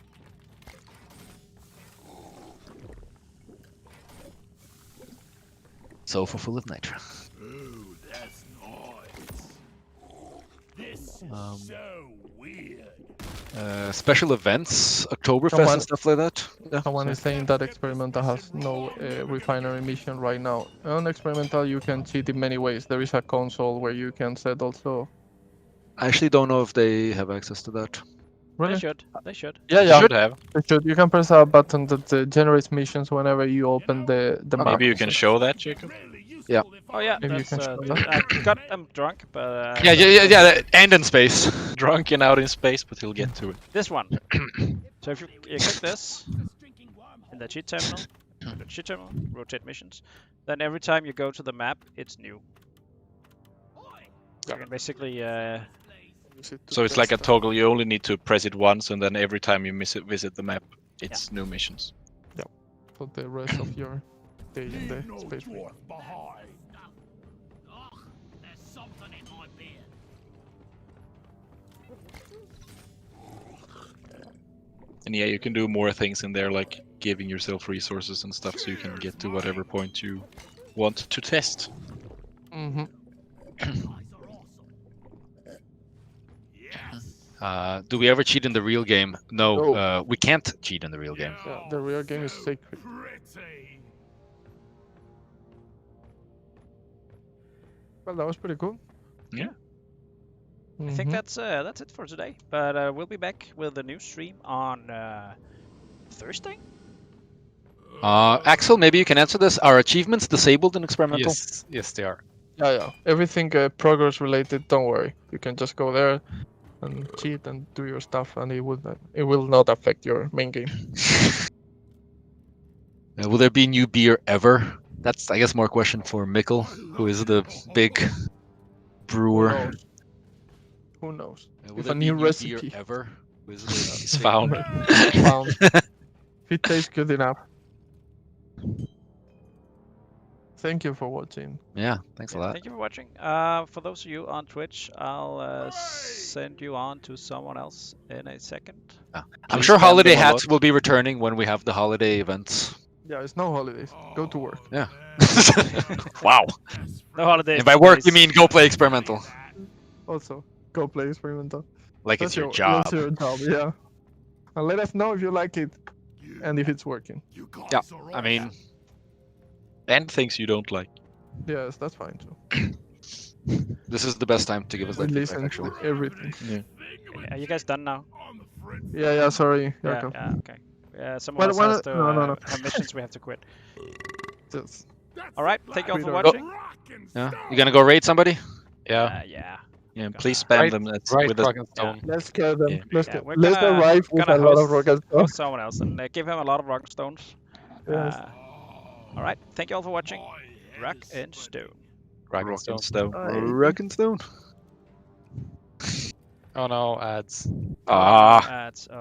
Sofa full of nitro. Ooh, that's nice. This is so weird. Special events, Oktoberfest Someone- and stuff like that. Yeah. Someone is saying that experimental has no refinery mission right now. On experimental, you can cheat in many ways. There is a console where you can set also. I actually don't know if they have access to that. Really? They should. They should. Yeah, You yeah. should have. You should. You can press a button that generates missions whenever you open the map. Maybe you can show that, Jacob. Yeah. Oh yeah, Maybe you that's. can show that. I'm drunk, but. Yeah. And in space. Drunk and out in space, but he'll get to it. This one. So if you click this in the cheat terminal, rotate missions, then every time you go to the map, it's new. You can basically. So it's like a toggle. You only need to press it once, and then every time you visit the map, it's new missions. For the rest of your day in the space. behind. And yeah, you can do more things in there, like giving yourself resources and stuff, so you can get to whatever point you want to test. Mm-hmm. Do we ever cheat in the real game? No, No. we can't cheat in the real game. Yeah, the real game is sacred. Pretty. Well, that was pretty cool. Yeah. I think Mhm. that's it for today. But we'll be back with a new stream on Thursday. Axel, maybe you can answer this. Are achievements disabled in experimental? Yes, they are. Yeah. Everything progress related. Don't worry. You can just go there and cheat and do your stuff, and it will not affect your main game. Will there be new beer ever? That's, I guess, more question for Mikkel, who is the big brewer. Who knows? Will If there a be new beer recipe ever? Who is the It's big- found. found, if it tastes good enough. Thank you for watching. Yeah, thanks a lot. Thank you for watching. For those of you on Twitch, I'll send you on to someone else in a second. I'm Please sure spam holiday them a hats lot. will be returning when we have the holiday events. Yeah, it's no holidays. Go to work. Yeah. Wow. No holidays. And by work, you please. mean go play experimental. Also, go play experimental. Like it's your job. That's your job, yeah. And let us know if you like it and if it's working. You guys Yeah, are I mean, And things you don't like. Yes, that's fine too. this is the best time to give us We that feedback, listen actually. to everything. Yeah. Are you guys done now? Yeah, sorry. Yeah, Jakob. yeah, okay. Yeah, some of Well, us well, has to no. have missions we have to quit. Just- All right, thank you all for Right. watching. Yeah. You gonna go raid somebody? Yeah. Yeah. Yeah, Gonna- please spam them Right, with a rock and stone. Let's kill them. Yeah. Let's Yeah, kill. we're Let's gonna- arrive with gonna a lot of host- rocket host stones. someone else and give him a lot of rock stones. Yes. All right, thank you all for watching. Rock and stone. Rock and Rock stone. and stone. Rock and stone. Oh no, ads. Ah. Ads.